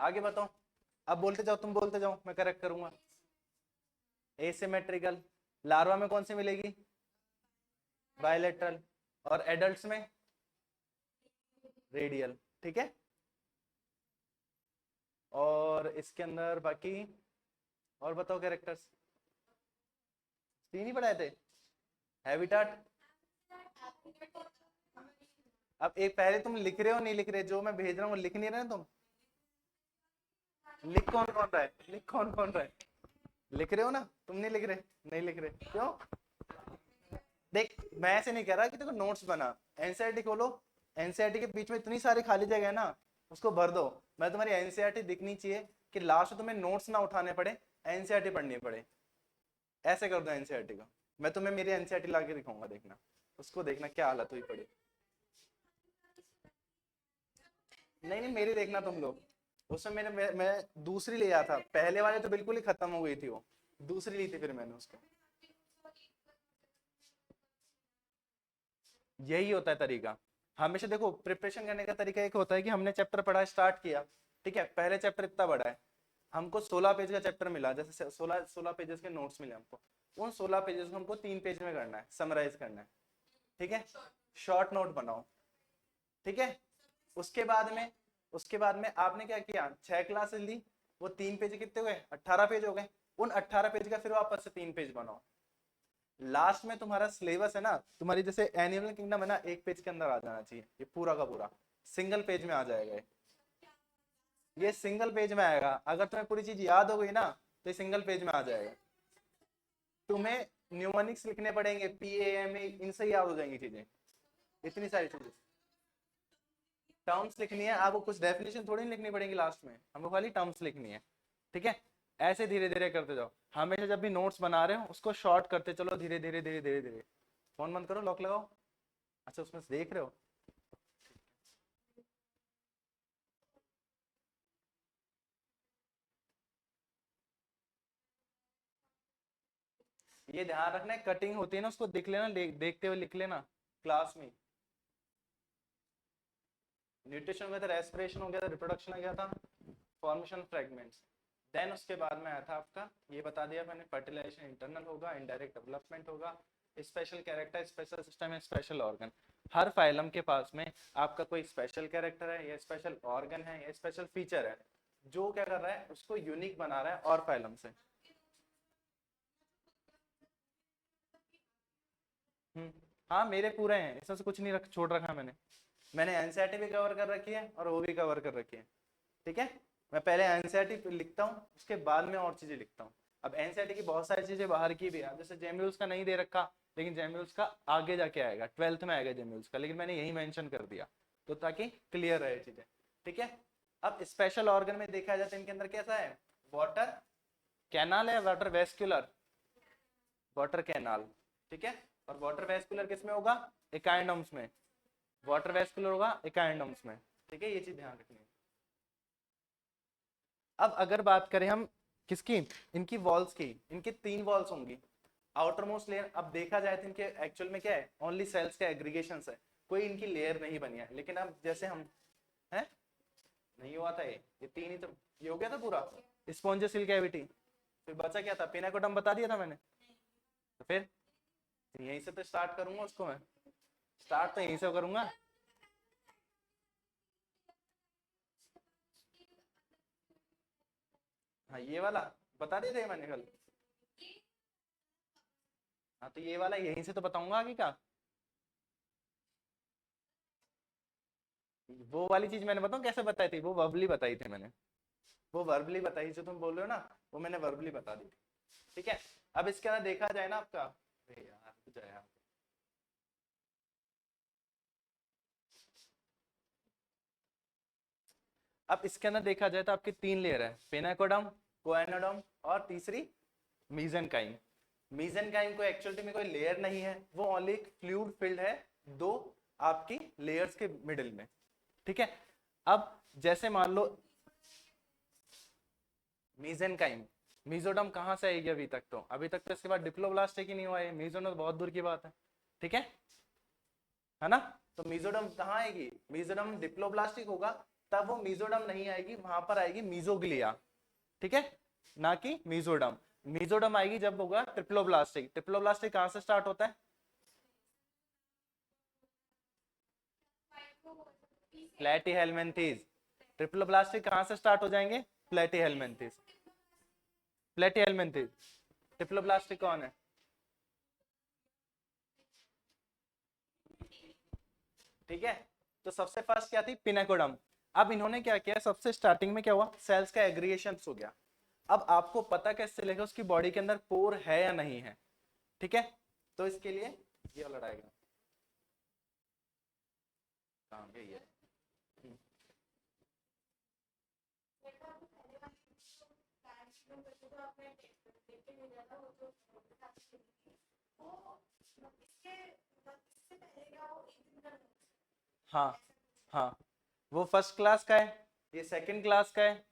आगे बताओ, अब बोलते जाओ, तुम बोलते जाओ, मैं करेक्ट करूंगा। एसिमेट्रिकल, लार्वा में कौन सी मिलेगी? बायलेटरल। और एडल्ट्स में रेडियल। ठीक है, और इसके अंदर बाकी और बताओ कैरेक्टर्स। तीन ही पढ़ाए थे। हैबिटाट। अब एक पहले तुम लिख रहे हो नहीं लिख रहे, जो मैं भेज रहा हूँ लिख नहीं रहे तुम। लिख कौन कौन रहा है, लिख कौन कौन रहा है? लिख रहे हो ना तुम, नहीं लिख रहे? नहीं लिख रहे क्यों? देख, मैं ऐसे नहीं कह रहा कि देखो नोट्स बना, एनसीईआरटी खोलो, एनसीईआरटी के बीच में इतनी सारी खाली जगह है ना, उसको भर दो। मैं तुम्हारी एनसीईआरटी दिखनी चाहिए कि लास्ट में तुम्हें नोट्स ना उठाने पड़े, एनसीईआरटी पढ़नी पड़े। ऐसे कर दो एनसीईआरटी को। मैं तुम्हें मेरी एनसीईआरटी लाके दिखाऊंगा, देखना उसको, देखना क्या हालत हुई पड़ी। नहीं नहीं, मेरी देखना तुम लोग। उसमें मैं दूसरी ले आया था, पहले वाले तो बिल्कुल ही खत्म हो गई थी वो, दूसरी ली थी फिर मैंने उसको। यही होता है तरीका हमेशा। देखो प्रिपरेशन करने का तरीका एक होता है कि हमने चैप्टर पढ़ा, स्टार्ट किया, ठीक है, पहले चैप्टर इतना बड़ा है, हमको 16 पेज का चैप्टर मिला, जैसे 16 पेजेस के नोट्स मिले हमको, उन 16 पेजेस को हमको 3 पेज में करना है, समराइज करना है। ठीक है, शॉर्ट नोट बनाओ। ठीक है, उसके बाद में आपने क्या किया, 6 क्लासेस ली, वो 3 पेज कितने हुए, 18 पेज हो गए। उन 18 पेज का फिर वापस से 3 पेज बनाओ। लास्ट में तुम्हारा सिलेबस है ना, तुम्हारी जैसे एनिमल किंगडम है ना, एक पेज के अंदर आ जाना चाहिए, ये पूरा का पूरा सिंगल पेज में आ जाएगा। ये सिंगल पेज में आएगा, अगर तुम्हें पूरी चीज याद हो गई ना तो ये सिंगल पेज में आ जाएगा। तुम्हें न्यूमोनिक्स लिखने पड़ेंगे, PAMA, इनसे याद हो जाएंगी चीजें, इतनी सारी चीजें। टर्म्स लिखनी है आपको, कुछ डेफिनेशन थोड़ी नहीं लिखनी पड़ेगी लास्ट में, हमको खाली टर्म्स लिखनी है। ठीक है, ऐसे धीरे धीरे करते जाओ, हमेशा जब भी नोट्स बना रहे हो उसको शॉर्ट करते चलो, धीरे धीरे धीरे धीरे धीरे। फोन बंद करो, लॉक लगाओ। अच्छा, उसमें से देख रहे हो? ये ध्यान रखना है, कटिंग होती है ना उसको देख लेना, देखते हुए लिख लेना क्लास में। न्यूट्रिशन हो गया था, रेस्पिरेशन हो गया था, रिप्रोडक्शन हो गया था, फॉर्मेशन फ्रेगमेंट्स। देन उसके बाद में आया था आपका, ये बता दिया मैंने, फर्टिलाइजेशन इंटरनल होगा, इनडायरेक्ट डेवलपमेंट होगा, स्पेशल कैरेक्टर, स्पेशल सिस्टम है, स्पेशल ऑर्गन। हर फाइलम के पास में आपका कोई स्पेशल कैरेक्टर है या स्पेशल ऑर्गन है या स्पेशल फीचर है, जो क्या कर रहा है उसको यूनिक बना रहा है और फाइलम से। हाँ मेरे पूरे हैं, इसमें से कुछ नहीं छोड़ रखा मैंने। मैंने एनसीईआरटी भी कवर कर रखी है और वो भी कवर कर रखी है। ठीक है, मैं पहले एनसीईआरटी लिखता हूँ, उसके बाद में और चीजें लिखता हूँ। अब एनसीईआरटी की बहुत सारी चीजें बाहर की भी है, जैसे जेम्यूल्स का नहीं दे रखा, लेकिन जेम्यूल्स का आगे जाके आएगा, 12th में आएगा जेम्यूल्स का, लेकिन मैंने यही मेंशन कर दिया तो ताकि क्लियर रहे चीजें। ठीक है, अब स्पेशल ऑर्गन में देखा जाए तो इनके अंदर कैसा है, वाटर कैनाल है, वाटर वेस्कुलर, वाटर कैनाल। ठीक है, और वाटर वेस्कुलर किस में होगा, एकाइंडम्स में। वाटर वेस्कुलर होगा एकाइंडम्स में। ठीक है, ये चीज ध्यान रखनी है। अब अगर बात करें हम किसकी, इनकी वॉल्स की, इनकी 3 वॉल्स होंगी। आउटर मोस्ट लेयर, अब देखा जाए तो इनके एक्चुअल में क्या है, ओनली सेल्स का एग्रीगेशन है, कोई इनकी लेयर नहीं बनी है। लेकिन अब जैसे हम है, नहीं हुआ था ये 3 ही तो, ये हो गया था पूरा स्पॉन्जियल कैविटी, फिर बचा क्या था, पिनाकोडम बता दिया था मैंने। तो फिर यहीं से तो स्टार्ट करूंगा उसको मैं, स्टार्ट तो यहीं से करूंगा। हाँ ये वाला बता दिए थे मैंने कल। हाँ तो ये वाला यहीं से तो बताऊंगा आगे का। वो वाली चीज मैंने बताऊं कैसे बताई थी, वो वर्बली बताई थी मैंने, वो वर्बली बताई जो तुम बोल रहे हो ना, वो मैंने वर्बली बता दी थी। ठीक है, अब इसके अंदर देखा जाए ना आपका, अरे यार रुक जा यार। अब इसके अंदर देखा जाए तो आपकी 3 लेयर है, पेनाकोडम, कोएनोडम और तीसरी मीजेनकाइम। मीजेनकाइम को एक्चुअली में कोई लेयर नहीं है, वो ओनली एक फ्लूइड फिल्ड है, दो आपकी लेयर्स के मिडिल में। ठीक है, अब जैसे मान लो मीजेनकाइम, मीजोडम कहां से आएगी, अभी तक तो इसके बाद डिप्लोब्लास्ट है कि नहीं हुआ है, मीजोडम तो बहुत दूर की बात है। ठीक है ना, तो मीजोडम कहाँ आएगी, मीजोडम डिप्लोब्लास्टिक होगा, तब वो मीजोडम नहीं आएगी, वहां पर आएगी मीजोग्लिया, ठीक है, ना कि मीजोडम। मीजोडम आएगी जब होगा ट्रिप्लोब्लास्टिक। ट्रिप्लोब्लास्टिक कहां से स्टार्ट होता है? प्लेटीहेल्मिन्थेस। ट्रिप्लोब्लास्टिक कहां से स्टार्ट हो जाएंगे? प्लेटीहेल्मिन्थेस। प्लेटीहेल्मिन्थेस। ट्रिप्लोब्लास्टिक कौन है? ठीक है, तो सबसे फर्स्ट क्या थी? पिनाकोडम। अब इन्होंने क्या किया, सबसे स्टार्टिंग में क्या हुआ, सेल्स का एग्रीगेशन हो गया। अब आपको पता कैसे चलेगा उसकी बॉडी के अंदर पोर है या नहीं है? ठीक है, तो इसके लिए ये वाला डायग्राम काम यही है। हाँ हाँ, वो फर्स्ट क्लास का है, ये सेकंड क्लास का है।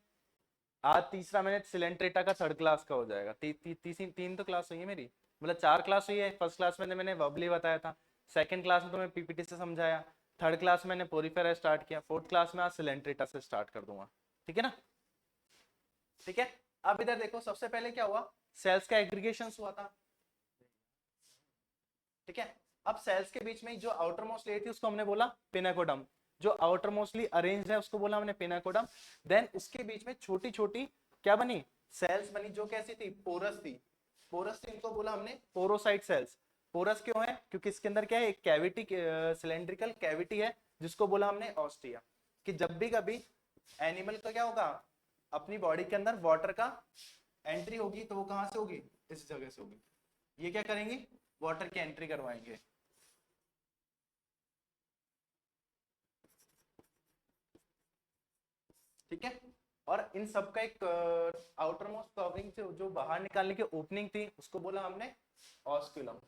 आज तीसरा मैंने सिलेंट्रेटा का थर्ड क्लास का हो जाएगा। तीन तो क्लास हुई है मेरी, मतलब 4 क्लास हुई है। फर्स्ट क्लास में मैंने वर्बली बताया था, सेकंड क्लास में तो मैं पीपीटी से समझाया, थर्ड क्लास में मैंने पोरिफेरा स्टार्ट किया, फोर्थ क्लास में आज सिलेंट्रेटा से स्टार्ट कर दूंगा। ठीक है ना? ठीक है, अब इधर देखो, सबसे पहले क्या हुआ, सेल्स का एग्रीगेशन हुआ था। ठीक है, अब सेल्स के बीच में जो आउटर मोस्ट लेयर थी उसको हमने बोला पिनाकोडम, जो आउटर मोस्टली अरेंज है उसको बोला हमने पिनाकोडम। देन उसके बीच में छोटी छोटी क्या बनी, सेल्स बनी, जो कैसी थी, पोरस थी। पोरस थी, इनको बोला हमने पोरोसाइट सेल्स। पोरस क्यों है? क्योंकि इसके अंदर क्या है, एक कैविटी, सिलेंड्रिकल कैविटी है, जिसको बोला हमने ऑस्टिया। कि जब भी कभी एनिमल का क्या होगा, अपनी बॉडी के अंदर वाटर का एंट्री होगी, तो वो कहां से होगी, इस जगह से होगी। ये क्या करेंगे, वाटर की एंट्री करवाएंगे। ठीक है, और इन सब का एक आउटर मोस्ट कवरिंग से जो बाहर निकालने की ओपनिंग थी उसको बोला हमने ऑस्क्यूलम।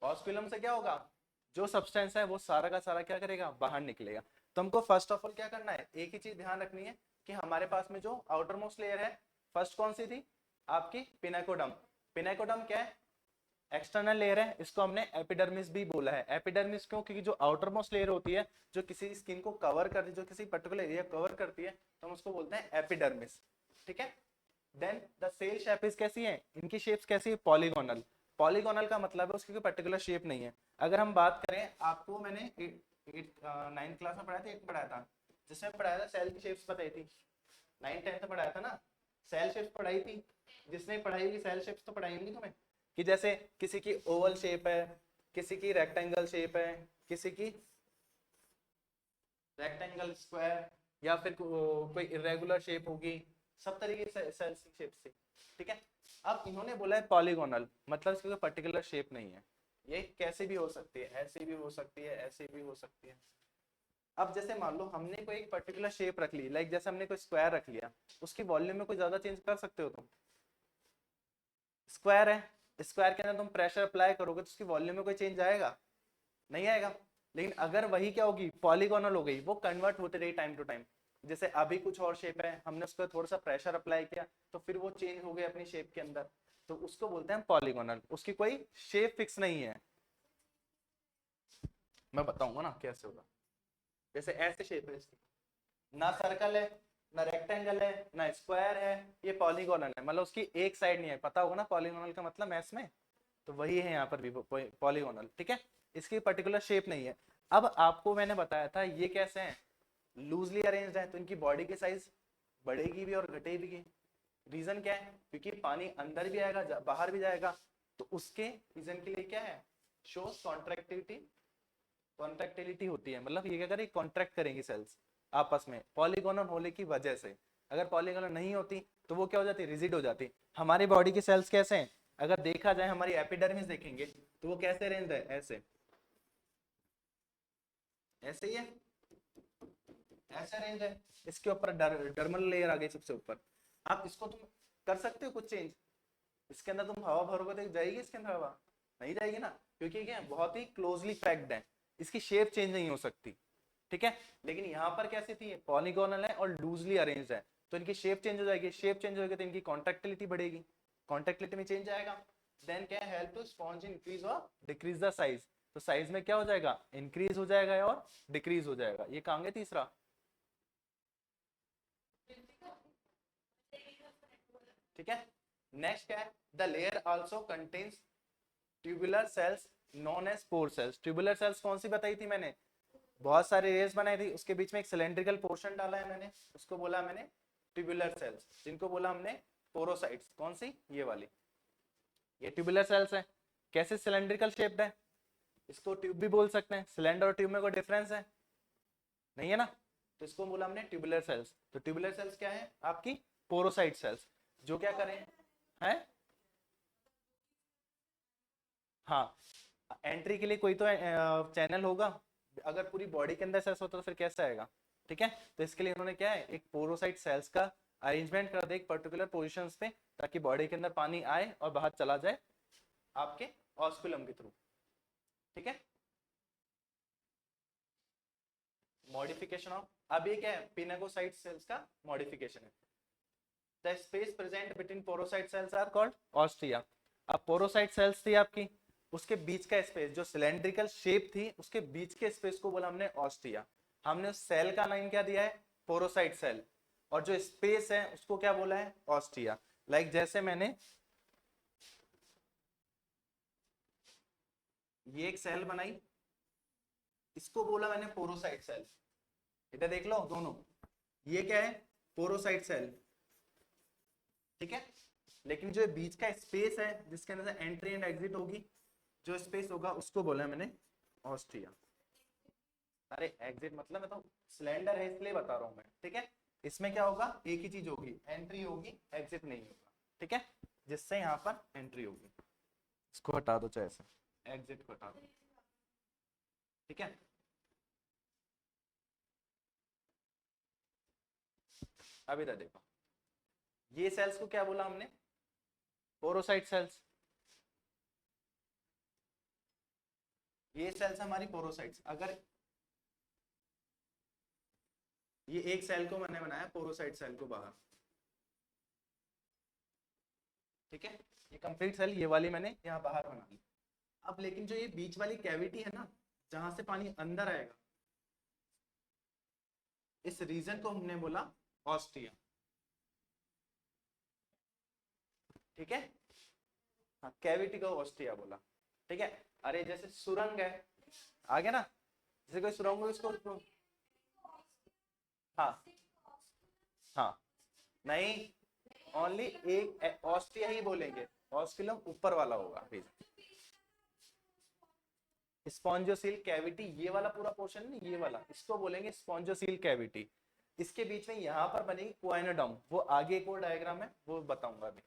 ऑस्क्यूलम से क्या होगा, जो सब्सटेंस है वो सारा का सारा क्या करेगा, बाहर निकलेगा। तो हमको फर्स्ट ऑफ ऑल क्या करना है, एक ही चीज ध्यान रखनी है कि हमारे पास में जो आउटर मोस्ट लेयर है, फर्स्ट कौन सी थी आपकी, पिनाकोडम। पिनाकोडम क्या है, एक्सटर्नल लेयर है, इसको हमने एपिडर्मिस भी बोला है। एपिडर्मिस क्यों? क्योंकि जो आउटर मोस्ट लेयर होती है, जो किसी स्किन को कवर करती है, जो किसी पर्टिकुलर एरिया कवर करती है, तो हम उसको बोलते हैं एपिडर्मिस। ठीक है, then the cell shape is कैसी है, इनकी शेप्स कैसी है, पॉलीगोनल। पॉलीगोनल का मतलब है उसकी कोई पर्टिकुलर शेप नहीं है। अगर हम बात करें, आपको मैंने 9th क्लास में पढ़ाया था, 8 पढ़ाया था, जिसमें पढ़ाया था सेल की शेप्स बताई थी। 9th 10th में पढ़ाया था ना, सेल शेप्स पढ़ाई थी। जिसने पढ़ाई होगी सेल शेप्स तो पढ़ाई होंगी तुम्हें, कि जैसे किसी की ओवल शेप है, किसी की रेक्टेंगल शेप है, किसी की रेक्टेंगल स्क्वायर, या फिर कोई इरेगुलर शेप होगी, सब तरीके से सेल्स की शेप से। ठीक है, अब इन्होंने बोला है पॉलीगोनल, मतलब इसकी कोई पर्टिकुलर शेप नहीं है, ये कैसे भी हो सकती है, ऐसे भी हो सकती है, ऐसे भी हो सकती है। अब जैसे मान लो हमने कोई एक पर्टिकुलर शेप रख ली, लाइक जैसे हमने कोई स्क्वायर रख लिया, उसकी वॉल्यूम में कोई ज्यादा चेंज कर सकते हो तुम? स्क्वायर है, स्क्वायर के अंदर तुम प्रेशर अप्लाई करोगे तो उसकी वॉल्यूम में कोई चेंज आएगा? नहीं आएगा। लेकिन अगर वही क्या होगी, पॉलीगोनल हो गई, वो कन्वर्ट होते रही टाइम टू टाइम। जैसे अभी कुछ और शेप है, हमने उसको थोड़ा सा प्रेशर अप्लाई किया तो फिर वो चेंज हो गया अपनी शेप के अंदर, तो उसको बोलते हैं पॉलीगोनल। उसकी कोई शेप फिक्स नहीं है। मैं बताऊंगा ना कैसे होगा। जैसे ऐसे शेप है इसकी, ना सर्कल है, ना रेक्टेंगल है, ना स्क्वायर है, ये पॉलीगोनल है, मतलब उसकी एक साइड नहीं है। पता होगा ना पॉलीगोनल का मतलब मैथ्स में, तो वही है यहाँ पर भी पॉलीगोनल। ठीक है, इसकी पर्टिकुलर शेप नहीं है। अब आपको मैंने बताया था ये कैसे हैं, लूजली अरेंज्ड है, तो इनकी बॉडी की साइज बढ़ेगी भी और घटेगी भी। रीजन क्या है, क्योंकि पानी अंदर भी आएगा बाहर भी जाएगा, तो उसके रीजन के लिए क्या है, शोज कॉन्ट्रैक्टिविटी। कॉन्ट्रैक्टिलिटी होती है, मतलब ये क्या करें, कॉन्ट्रैक्ट करेंगी सेल्स आपस में पॉलीगोनल होने की वजह से। अगर पॉलीगोनल नहीं होती तो वो क्या हो जाती, रिजिड हो जाती। हमारी बॉडी की सेल्स कैसे हैं, अगर देखा जाए हमारी एपिडर्मिस देखेंगे तो वो कैसे अरेंज है, ऐसे, ऐसे ही है, ऐसे अरेंज है। इसके ऊपर डर्मल लेयर आ गई सबसे ऊपर। आप इसको तुम कर सकते हो कुछ चेंज, इसके अंदर तुम हवा भरोगे तो जाएगी इसके अंदर हवा? नहीं जाएगी ना, क्योंकि क्या है, बहुत ही क्लोजली पैक्ड है, इसकी शेप चेंज नहीं हो सकती। ठीक है, लेकिन यहाँ पर कैसी थी, पॉलीगोनल है और लूजली अरेंज्ड है, तो इनकी शेप चेंज हो जाएगी। शेप चेंज होगी तो इनकी कॉन्ट्रैक्टिलिटी बढ़ेगी, कॉन्ट्रैक्टिलिटी में चेंज आएगा। देन क्या है, हेल्प टू स्पॉन्ज इंक्रीज और डिक्रीज द साइज। तो साइज में क्या हो जाएगा, इंक्रीज हो जाएगा और डिक्रीज हो जाएगा। ये कहांगे तीसरा, ठीक है। नेक्स्ट क्या है, the layer also contains tubular cells known as pore cells. Tubular cells कौन सी बताई थी मैंने, बहुत सारे लेयर्स बनाई थी, उसके बीच में एक सिलेंड्रिकल पोर्शन डाला है मैंने, उसको बोला मैंने ट्यूबुलर सेल्स, जिनको बोला हमने पोरोसाइट्स। कौन सी, ये वाली, ये ट्यूबुलर सेल्स है। कैसे, सिलेंड्रिकल शेप्ड है, इसको ट्यूब भी बोल सकते हैं। सिलेंडर और ट्यूब में कोई डिफरेंस है नहीं है ना, तो इसको बोला हमने ट्यूबुलर सेल्स। तो ट्यूबुलर सेल्स क्या है, आपकी पोरोसाइट सेल्स, जो क्या करें हैं, हाँ, एंट्री के लिए कोई तो चैनल होगा। अगर पूरी बॉडी के अंदर सेल्स होता तो फिर कैसे आएगा, ठीक है। तो इसके लिए उन्होंने क्या है, एक पोरोसाइट सेल्स का अरेंजमेंट कर दे एक पर्टिकुलर पोजीशंस पे, ताकि बॉडी के अंदर पानी आए और बाहर चला जाए आपके ऑस्कुलम के थ्रू, ठीक है। मॉडिफिकेशन ऑफ, अब ये क्या है, पिनेकोसाइट सेल्स का मॉडिफिकेशन है। The space present between porocyte cells are called ostia. अब पोरोसाइट सेल्स थी आपकी, उसके बीच का स्पेस जो सिलेंड्रिकल शेप थी, उसके बीच के स्पेस को बोला हमने ऑस्ट्रिया। हमने उस सेल का नाम क्या दिया है, पोरोसाइट सेल, और जो स्पेस है उसको क्या बोला है, ऑस्ट्रिया। लाइक जैसे मैंने ये एक सेल बनाई, इसको बोला मैंने पोरोसाइट सेल। इधर देख लो दोनों, ये क्या है, पोरोसाइट सेल, ठीक है। लेकिन जो बीच का स्पेस है जिसके अंदर से एंट्री एंड एग्जिट होगी, जो स्पेस होगा उसको बोला है मैंने ऑस्ट्रिया। अरे एग्जिट मतलब मैं तो सिलेंडर है इसलिए बता रहा हूं मैं, ठीक है। इसमें क्या होगा, एक ही चीज होगी, एंट्री होगी, एग्जिट नहीं होगा, ठीक है। जिससे यहाँ पर एंट्री होगी, इसको हटा दो चाहे से, एग्जिट को हटा दो, ठीक है। अब इधर देखो, ये सेल्स को क्या बोला हमने, पोरोसाइट सेल्स। ये सेल्स हमारी पोरोसाइट्स। अगर ये एक सेल को मैंने बनाया पोरोसाइट सेल को बाहर, ठीक है, ये कंप्लीट सेल ये वाली मैंने यहाँ बाहर बना ली। अब लेकिन जो ये बीच वाली कैविटी है ना, जहां से पानी अंदर आएगा, इस रीजन को हमने बोला ऑस्ट्रिया, ठीक है। हाँ, कैविटी को ऑस्ट्रिया बोला, ठीक है। अरे जैसे सुरंग है, आ गया ना, जैसे कोई सुरंग हो इसको, हाँ हाँ, नहीं, ओनली एक ऑस्ट्रिया ही बोलेंगे, ऑस्कुलम ऊपर वाला होगा। स्पॉन्जोसील कैविटी, ये वाला पूरा पोर्शन नहीं, ये वाला, इसको बोलेंगे स्पॉन्जोसील कैविटी। इसके बीच में यहाँ पर बनेगी क्वाइनोडर्म, वो आगे एक और डायग्राम है वो बताऊंगा अभी,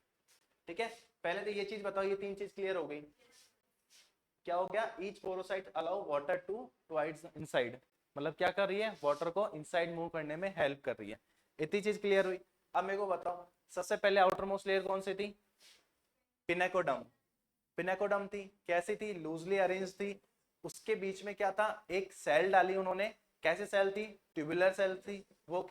ठीक है। पहले तो ये चीज बताओ, ये तीन चीज क्लियर हो गई। क्या हो गया, each porocyte allow water to towards inside, मतलब क्या कर रही है, वाटर को इनसाइड मूव करने में हेल्प कर रही है। इतनी चीज क्लियर हुई। अब मेरे को बताओ, सबसे पहले आउटर मोस्ट लेयर कौन सी थी, पिनेकोडर्म। पिनेकोडर्म थी, कैसी थी, लूजली अरेंज थी। उसके बीच में क्या था, एक सेल डाली उन्होंने, कैसे सेल थी, ट्यूबुलर सेल थी। वो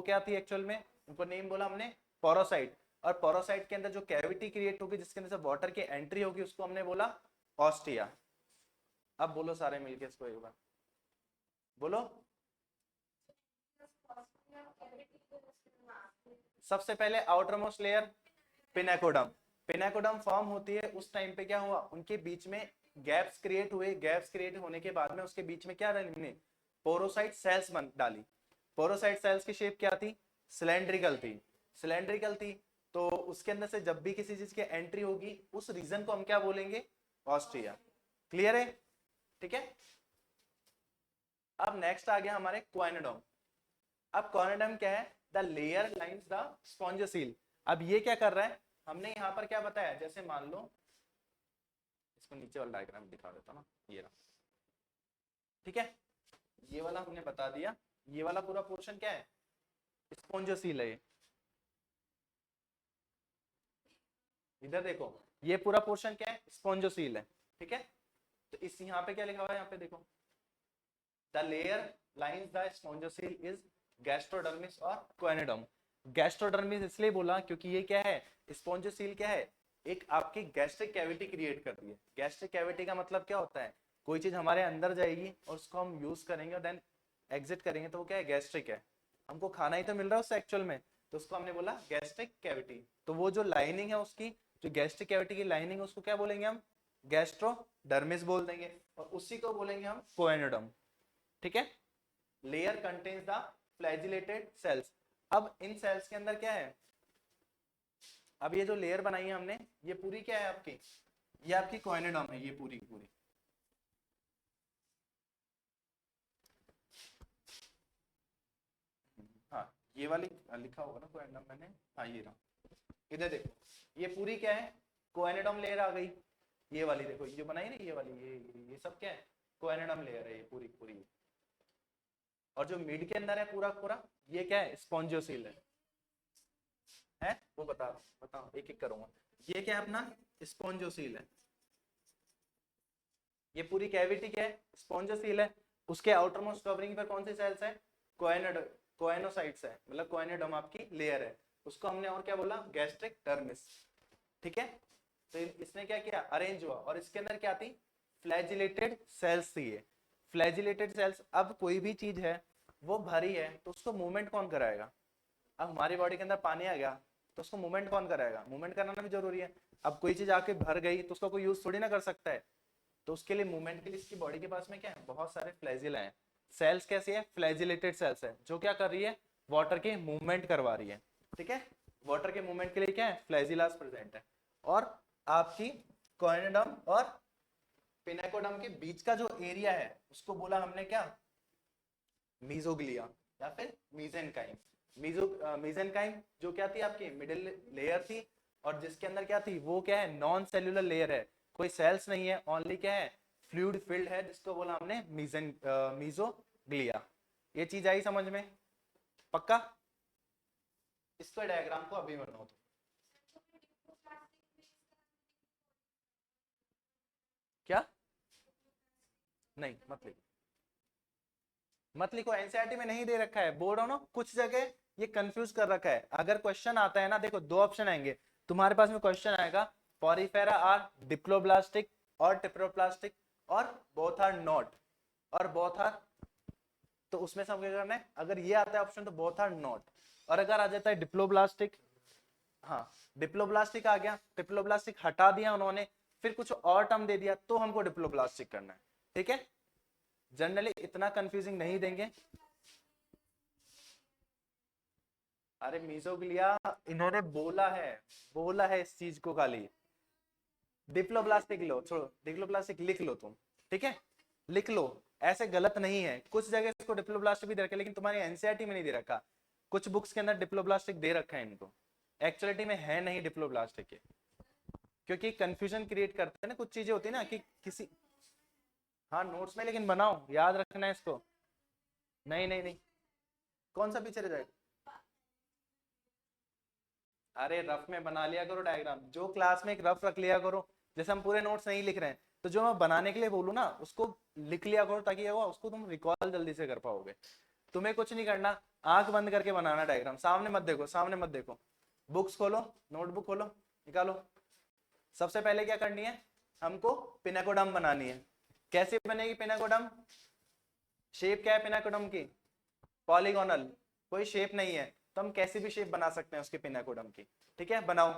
क्या थी एक्चुअल में, उनको नेम बोला हमने पोरोसाइट। और पोरोसाइट के अंदर जो कैविटी क्रिएट होगी, जिसके अंदर से वाटर की एंट्री होगी, उसको हमने बोला ऑस्ट्रिया। अब बोलो सारे मिलके इसको एक बार बोलो। सबसे पहले आउटर मोस्ट लेयर पिनेकोडम। पिनेकोडम फॉर्म होती है उस टाइम पे, क्या हुआ, उनके बीच में गैप्स क्रिएट हुए। गैप्स क्रिएट होने के बाद में उसके बीच में क्या डाली हमने, पोरोसाइट सेल्स बन डाली। पोरोसाइट सेल्स की शेप क्या थी, सिलेंड्रिकल थी। सिलेंड्रिकल थी, तो उसके अंदर से जब भी किसी चीज की एंट्री होगी, उस रीजन को हम क्या बोलेंगे, ऑस्ट्रिया। क्लियर है, ठीक है। अब नेक्स्ट आ गया हमारे क्वाइनोडर्म। अब क्वाइनोडर्म क्या है, the layer lines the spongocoel. अब ये क्या कर रहा है, हमने यहाँ पर क्या बताया, जैसे मान लो इसको नीचे वाला डायग्राम दिखा देता ना, ये रहा, ठीक है। ये वाला हमने बता दिया, ये वाला पूरा पोर्शन क्या है, स्पॉन्जोसील है। इधर देखो, ये पूरा पोर्शन क्या है, स्पॉन्जोसील है, ठीक है। तो इस यहाँ पे क्या लिखा हुआ है, यहाँ पे देखो, the layer lines the spongocoel is gastrodermis और क्वाइनोडर्म। गैस्ट्रोडर्मिस इसलिए बोला क्योंकि ये क्या है, स्पॉन्जोसील क्या है, एक आपकी गैस्ट्रिक कैविटी क्रिएट करती है। गैस्ट्रिक कैविटी का मतलब क्या होता है, कोई चीज हमारे अंदर जाएगी और उसको हम यूज करेंगे और देन एग्जिट करेंगे तो वो क्या है, गैस्ट्रिक है। हमको खाना ही तो मिल रहा है उससे एक्चुअल में, तो उसको हमने बोला गैस्ट्रिक कैविटी। तो वो जो लाइनिंग है उसकी, जो गैस्ट्रिक कैविटी की लाइनिंग, उसको क्या बोलेंगे हम, गैस्ट्रोडर्मिस बोल देंगे, और उसी को बोलेंगे हम कोएनोडर्म। ठीक है, layer contains the flagellated sales. अब इन सेल्स के अंदर क्या है, अब ये जो लेयर बनाई है हमने, ये पूरी क्या है आपकी, ये आपकी कोएनोडर्म है, ये पूरी पूरी। हाँ, ये वाली लिखा होगा ना कोएनोडर्म मैंने, हाँ ये रहा, इधर देखो, ये पूरी क्या है, कोएनोडर्म लेयर आ गई। ये वाली देखो, ये जो बनाई ना, ये वाली, ये सब क्या है, कोएनोडर्म लेयर है ये पूरी पूरी। और जो मिड के अंदर है पूरा पूरा, ये क्या है, स्पॉन्जियोसील है वो बताओ बताओ, एक एक करूंगा। ये क्या है अपना, स्पॉन्जियोसील है। ये पूरी कैविटी क्या है, स्पॉन्जियोसील है। उसके आउटर मोस्ट कवरिंग पर कौन सी सेल्स है, कोएनोसाइट्स है, मतलब कोएनोडर्म आपकी लेयर है। उसको हमने और क्या बोला, गैस्ट्रिक डर्मिस। ठीक है, तो इसने क्या किया, अरेंज हुआ, और इसके अंदर क्या थी, फ्लैजिलेटेड सेल्स थी ये। फ्लैजिलेटेड सेल्स, अब कोई भी चीज है वो भरी है तो उसको मूवमेंट कौन कराएगा। अब हमारी बॉडी के अंदर पानी आ गया तो उसको मूवमेंट कौन कराएगा, मूवमेंट कराना भी जरूरी है। अब कोई चीज आके भर गई तो उसका कोई यूज थोड़ी ना कर सकता है, तो उसके लिए मूवमेंट के लिए इसकी बॉडी के पास में क्या है, बहुत सारे फ्लैजिला हैं। सेल्स कैसी है, फ्लैजिलेटेड सेल्स है, जो क्या कर रही है, वाटर के मूवमेंट करवा रही है। ठीक है, वाटर के मूवमेंट के लिए क्या है, फ्लैजिलास प्रेजेंट है। और आपकी कोएनोडर्म और पिनेकोडर्म के बीच का जो एरिया है उसको बोला हमने क्या, मीजोग्लिया या फिर मीजेनकाइम। मीजेनकाइम जो क्या थी आपकी मिडिल लेयर थी, और जिसके अंदर क्या थी, वो क्या है, नॉन सेल्यूलर लेयर है, कोई सेल्स नहीं है, ओनली क्या है, फ्लूइड फिल्ड है, जिसको बोला हमने मीजोग्लिया। ये चीज आई समझ में, पक्का। इसको डायग्राम को अभी बनाओ तो। क्या, नहीं मत लिखो, मत लिखो, एनसीईआरटी में नहीं दे रखा है, बोल रहा हूं ना, कुछ जगह ये कंफ्यूज कर रखा है। अगर क्वेश्चन आता है ना, देखो दो ऑप्शन आएंगे तुम्हारे पास में, क्वेश्चन आएगा पॉरीफेरा आर डिप्लोब्लास्टिक और टिप्रोप्लास्टिक, और बोथ आर नॉट, और बोथ आर, तो उसमें सब क्या करना है, अगर ये आता है ऑप्शन तो बोथ आर नॉट, और अगर आ जाता है डिप्लोब्लास्टिक, हाँ डिप्लोब्लास्टिक आ गया, डिप्लोब्लास्टिक हटा दिया उन्होंने, फिर कुछ और टर्म दे दिया, तो हमको डिप्लोब्लास्टिक करना है। ठीक है, जनरली इतना कंफ्यूजिंग नहीं देंगे। अरे मीजोग्लिया इन्होंने बोला है इस चीज को खाली, डिप्लोब्लास्टिक लो, छोड़ो डिप्लोब्लास्टिक लिख लो तुम। ठीक है, लिख लो, ऐसे गलत नहीं है, कुछ जगह इसको डिप्लोब्लास्टिक भी दे रखा है, लेकिन तुम्हारी एनसीईआरटी में नहीं दे रखा। कुछ बुक्स के अंदर डिप्लोब्लास्टिक दे रखा है, इनको एक्चुअलिटी में है नहीं डिप्लोब्लास्टिक के, क्योंकि कंफ्यूजन क्रिएट करते हैं ना, कुछ चीजें होती है ना कि किसी, हाँ नोट्स में, लेकिन बनाओ, याद रखना है इसको। नहीं नहीं नहीं, कौन सा पीछे रह जाएगा, अरे रफ में बना लिया करो डायग्राम, जो क्लास में एक रफ रख लिया करो। जैसे हम पूरे नोट्स नहीं लिख रहे हैं, तो जो मैं बनाने के लिए बोलूँ ना, उसको लिख लिया करो, ताकि ये उसको तुम रिकॉल जल्दी से कर पाओगे। तुम्हें कुछ नहीं करना, आंख बंद करके बनाना डायग्राम, सामने मत देखो, सामने मत देखो, बुक्स खोलो, नोटबुक खोलो, निकालो। सबसे पहले क्या करनी है, हमको पिनाकोडम बनानी है। कैसे बनेगी पिनाकोडम, शेप क्या है पिनाकोडम की, पॉलीगोनल, कोई शेप नहीं है, तो हम कैसी भी शेप बना सकते हैं उसके पिनाकोडम की। ठीक है, बनाओ,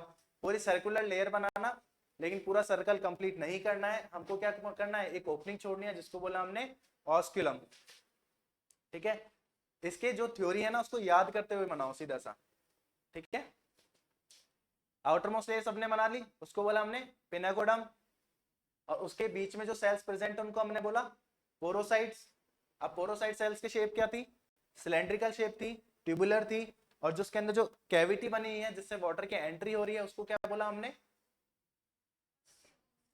पूरी सर्कुलर लेयर बनाना, लेकिन पूरा सर्कल कंप्लीट नहीं करना है, हमको क्या करना है, एक ओपनिंग छोड़नी है, जिसको बोला हमने ऑस्क्यूलम। ठीक है, इसके जो थ्योरी है ना, उसको याद करते हुए बनाओ सीधा सा। ठीक है, आउटर मोस्ट लेयर सबने बना ली, उसको बोला हमने पिनाकोडम, और उसके बीच में जो सेल्स प्रेजेंट है उनको हमने बोला पोरोसाइट्स। अब पोरोसाइट सेल्स की शेप क्या थी, सिलेंड्रिकल शेप थी, ट्यूबुलर थी, और जो उसके अंदर जो कैविटी बनी है जिससे वाटर की एंट्री हो रही है, उसको क्या बोला हमने,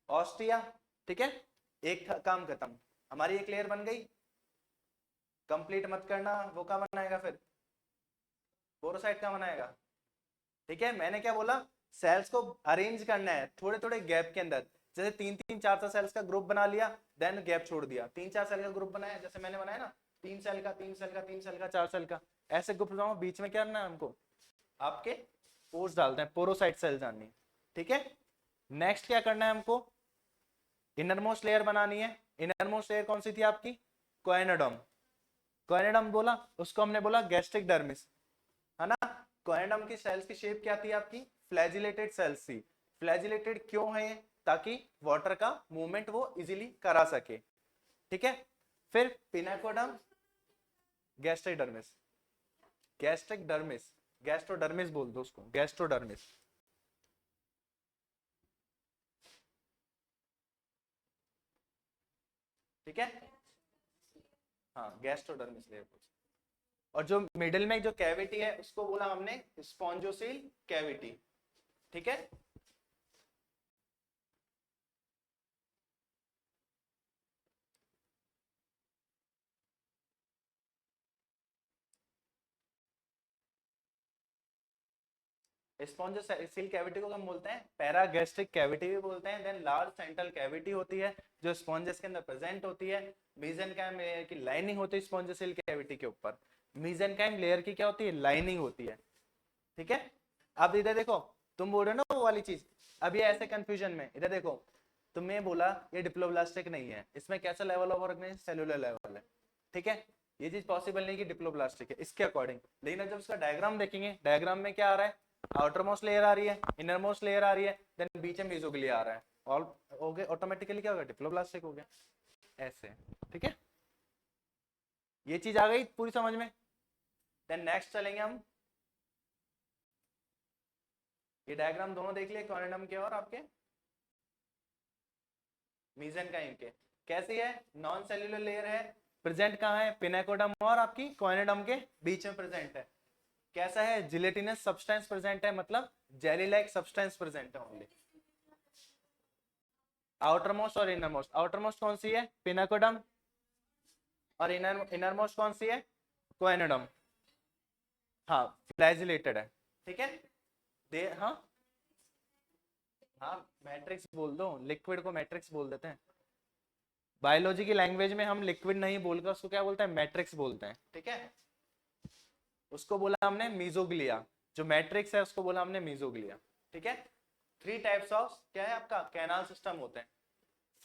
ऑस्टिया। ठीक है, एक काम खत्म, हमारी एक लेयर बन गई, कंप्लीट मत करना, वो क्या बनाएगा फिर, पोरोसाइट का बनाएगा। ठीक है, मैंने क्या बोला, सेल्स को अरेंज करना है थोड़े थोड़े गैप के अंदर, जैसे तीन तीन चार चार सेल्स का ग्रुप बना लिया, देन गैप छोड़ दिया, तीन चार सेल का ग्रुप बनाया, जैसे मैंने बनाया ना, तीन सेल का, तीन सेल का, तीन सेल का, चार सेल का, ऐसे ग्रुप बनाओ, बीच में क्या करना है हमको, आपके पोर्स डालते हैं, पोरोसाइट सेल जाननी है। ठीक है, नेक्स्ट क्या करना है हमको, इनरमोस्ट लेयर बनानी है, इनर मोस्ट लेयर कौन सी थी आपकी? कोएनोडर्म। कोएनोडर्म बोला, उसको हमने बोला गैस्ट्रिक डर्मिस, है ना। कोएनोडर्म की सेल्स की शेप क्या थी आपकी? फ्लैजिलेटेड सेल्स थी। फ्लैजिलेटेड क्यों है? ताकि वाटर का मूवमेंट वो इजीली करा सके, ठीक है। फिर पिनाकोडर्म, gastric dermis, gastric dermis, gastrodermis बोल दो उसको, गैस्ट्रोडर्मिस, ठीक है। हाँ, गैस्ट्रोडर्मिस लेयर। और जो मिडिल में जो कैविटी है उसको बोला हमने स्पॉन्जोसील कैविटी, ठीक है। स्पॉन्जोसील कैविटी को हम बोलते हैं पैरागैस्ट्रिक कैविटी भी बोलते हैं। देन लार्ज सेंट्रल कैविटी होती है जो स्पॉन्जेस के अंदर प्रेजेंट होती है। मेसेनकाइम लेयर की लाइनिंग होती है स्पॉन्जोसील कैविटी के ऊपर। मेसेनकाइम लेयर की क्या होती है? लाइनिंग होती है, ठीक है। अब इधर देखो, तुम बोल रहे हो ना वो वाली चीज, अभी ऐसे कंफ्यूजन में इधर देखो, तुमने बोला ये डिप्लोब्लास्टिक नहीं है, इसमें कैसा level of organisation? Cellular level है, ठीक है। ये चीज पॉसिबल नहीं कि डिप्लोब्लास्टिक है इसके अकॉर्डिंग। लेकिन जब इसका डायग्राम देखेंगे, डायग्राम में क्या आ रहा है? आउटर मोस्ट लेयर आ रही है, इनर मोस्ट लेयर आ रही है, देन बीच में मेसोग्लिया आ रहा है, ऑल हो गए, ऑटोमेटिकली क्या होगा? डिप्लोब्लास्टिक हो गया, ऐसे, ठीक है। ये चीज आ गई पूरी समझ में। देन नेक्स्ट चलेंगे हम, ये डायग्राम दोनों देख लिए, कॉर्नेडम के और आपके मेसेनकाइम के। कैसी है? नॉन सेल्यूलर लेयर है, प्रेजेंट कहाँ है? पिनाकोडम और आपकी कॉर्नेडम के बीच में प्रेजेंट है। कैसा है? जिलेटिनस सब्सटेंस प्रेजेंट है, मतलब जेली लाइक सब्सटेंस प्रेजेंट है ओनली। आउटर मोस्ट और इनर मोस्ट, आउटर मोस्ट कौन सी है? पिनाकोडम, और इनर मोस्ट कौन सी है? कोएनोडम। हाँ, फ्लैजिलेटेड है, ठीक है। दे हाँ, हाँ मैट्रिक्स बोल दो, लिक्विड को मैट्रिक्स बोल देते हैं। बायोलॉजी की लैंग्वेज में हम लिक्विड नहीं बोलकर उसको क्या बोलते हैं? मैट्रिक्स बोलते हैं, ठीक है। उसको बोला हमने मीजोग्लिया, जो मैट्रिक्स है उसको बोला हमने मीजोग्लिया, ठीक है। थ्री टाइप्स ऑफ क्या है आपका? कैनाल सिस्टम होते हैं।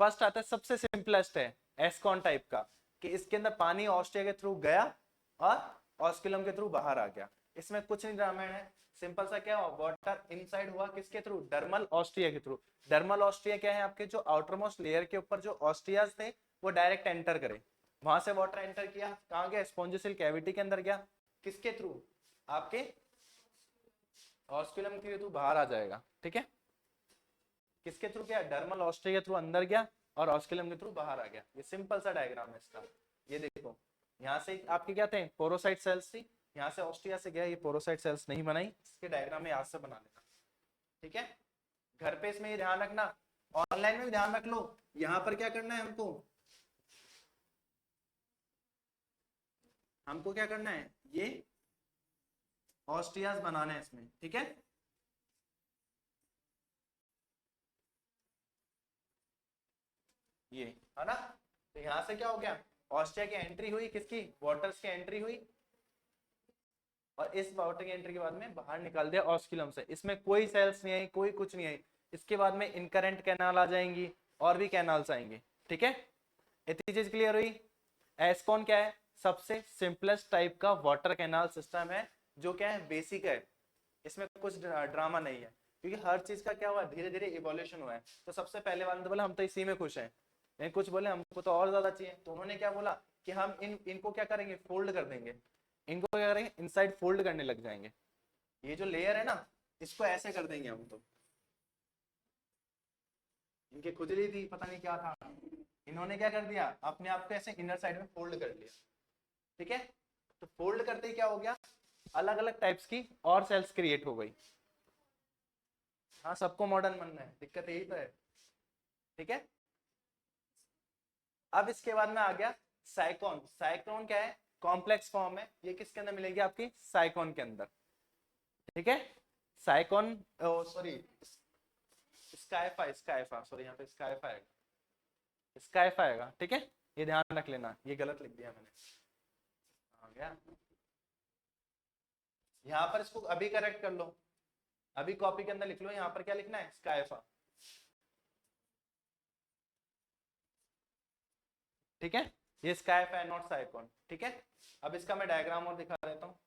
फर्स्ट आता है, सबसे सिंपलेस्ट है, एस्कॉन टाइप का, कि इसके अंदर पानी ऑस्ट्रिया के थ्रू गया और ऑस्किलम के थ्रू बाहर आ गया। इसमें कुछ नहीं रामायण है, सिंपल सा क्या हुआ? वाटर इनसाइड हुआ किसके थ्रू? डर्मल ऑस्ट्रिया के थ्रू। डर्मल ऑस्ट्रिया क्या है? आपके जो आउटरमोस्ट लेयर के ऊपर जो ऑस्ट्रियाज थे वो डायरेक्ट एंटर करे, वहां से वाटर एंटर किया, कहाँ गया? स्पॉन्जियल कैविटी के अंदर गया, किसके थ्रू? आपके ऑस्कुलम के थ्रू बाहर आ जाएगा, ठीक है। किसके थ्रू गया? डर्मल ऑस्ट्रिया के थ्रू अंदर गया और ऑस्कुलम के थ्रू बाहर आ गया। ये सिंपल सा डायग्राम है इसका। ये देखो, यहाँ से आपके क्या थे? पोरोसाइट सेल्स थी, यहाँ से ऑस्ट्रिया से गया, ये पोरोसाइट सेल्स नहीं बनाई, इसके डायग्राम में याद से बना लेना, ठीक है। घर पे इसमें ये ध्यान रखना, ऑनलाइन में भी ध्यान रख लो। यहाँ पर क्या करना है हमको? हमको क्या करना है? ये ऑस्ट्रियाज बनाने हैं इसमें, ठीक है। ये है ना, तो यहां से क्या हो गया? ऑस्ट्रिया की एंट्री हुई, किसकी? वाटर्स की एंट्री हुई, और इस वाटर की एंट्री के बाद में बाहर निकाल दिया ऑस्कुलम से। इसमें कोई सेल्स नहीं आई, कोई कुछ नहीं आई। इसके बाद में इनकरेंट कैनाल आ जाएंगी और भी कैनाल्स आएंगे, ठीक है। इतनी चीज क्लियर हुई। एस्कॉन क्या है? सबसे सिंपलेस्ट टाइप का वाटर कैनाल सिस्टम है, जो क्या है? बेसिक है, इसमें कुछ ड्रामा नहीं है, क्योंकि हर चीज का क्या हुआ? धीरे धीरे इवोल्यूशन हुआ है। तो सबसे पहले वाले ने बोला हम तो इसी में खुश हैं, लेकिन कुछ बोले हमको तो और ज्यादा चाहिए, तो उन्होंने क्या बोला कि हम इनको क्या करेंगे? फोल्ड कर देंगे। इनको क्या करेंगे? इनसाइड फोल्ड करने लग जाएंगे। ये जो लेयर है ना, इसको ऐसे कर देंगे हम तो। इनके खुजली थी, पता नहीं क्या था, इन्होंने क्या कर दिया? अपने आप को ऐसे इनर साइड में फोल्ड कर लिया, ठीक है। तो फोल्ड करते ही क्या हो गया? अलग अलग टाइप्स की और सेल्स क्रिएट हो गई। हाँ, सबको मॉडर्न बनना है, दिक्कत यही तो है, ठीक है। अब इसके बाद में आ गया साइकोन। साइकोन क्या है? कॉम्प्लेक्स फॉर्म है, ये किसके अंदर मिलेगी? आपकी साइकोन के अंदर, ठीक है। साइकोन, सॉरी, स्काइफा, स्काइफा, सॉरी, यहाँ पे स्काइफा आएगा, स्काइफा आएगा, ठीक है। ये ध्यान रख लेना, ये गलत लिख दिया मैंने, आ गया। यहाँ पर इसको अभी करेक्ट कर लो, अभी कॉपी के अंदर लिख लो, यहाँ पर क्या लिखना है? स्काइफा। ठीक है, ये स्काई फैन नॉट साइक्लोन। ठीक है, अब इसका मैं डायग्राम और दिखा देता हूँ।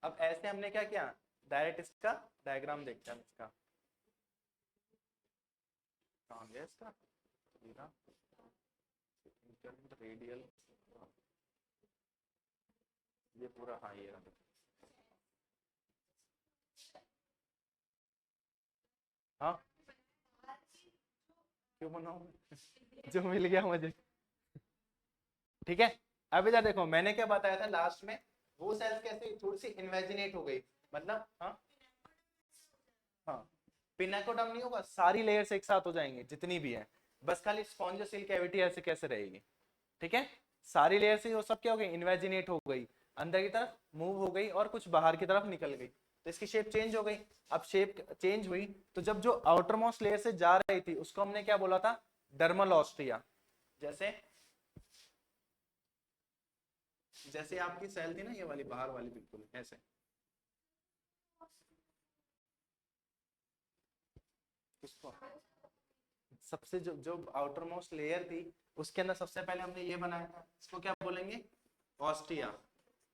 अब ऐसे हमने क्या किया, डायरेक्ट इसका डायग्राम देखते हैं इसका। कहाँ गया इसका रेडियल, ये पूरा, हाँ ये रहा। हाँ क्यों बनाऊं जो मिल गया मुझे। ठीक है, अब इधर देखो मैंने क्या बताया था लास्ट में, वो सेल्स कैसे थोड़ी सी इन्वेजिनेट हो गई, मतलब हाँ हाँ पिनाकोडम नहीं होगा, सारी लेयर्स एक साथ हो जाएंगे जितनी भी है, बस खाली स्पॉन्जोसिल कैविटी ऐसे कैसे रहेगी। ठीक है, सारी लेयर से वो सब क्या हो गई, इन्वेजिनेट हो गई, अंदर की तरफ मूव हो गई और कुछ बाहर की तरफ निकल गई, तो इसकी शेप चेंज हो गई। अब शेप चेंज हुई तो जब जो आउटर मोस्ट लेयर से जा रही थी उसको हमने क्या बोला था, डर्मल ऑस्ट्रिया। जैसे जैसे आपकी सेल थी ना ये वाली बाहर वाली, बिल्कुल ऐसे, इसको सबसे जो जो आउटर मोस्ट लेयर थी उसके अंदर सबसे पहले हमने ये बनाया था, इसको क्या बोलेंगे, ऑस्टिया।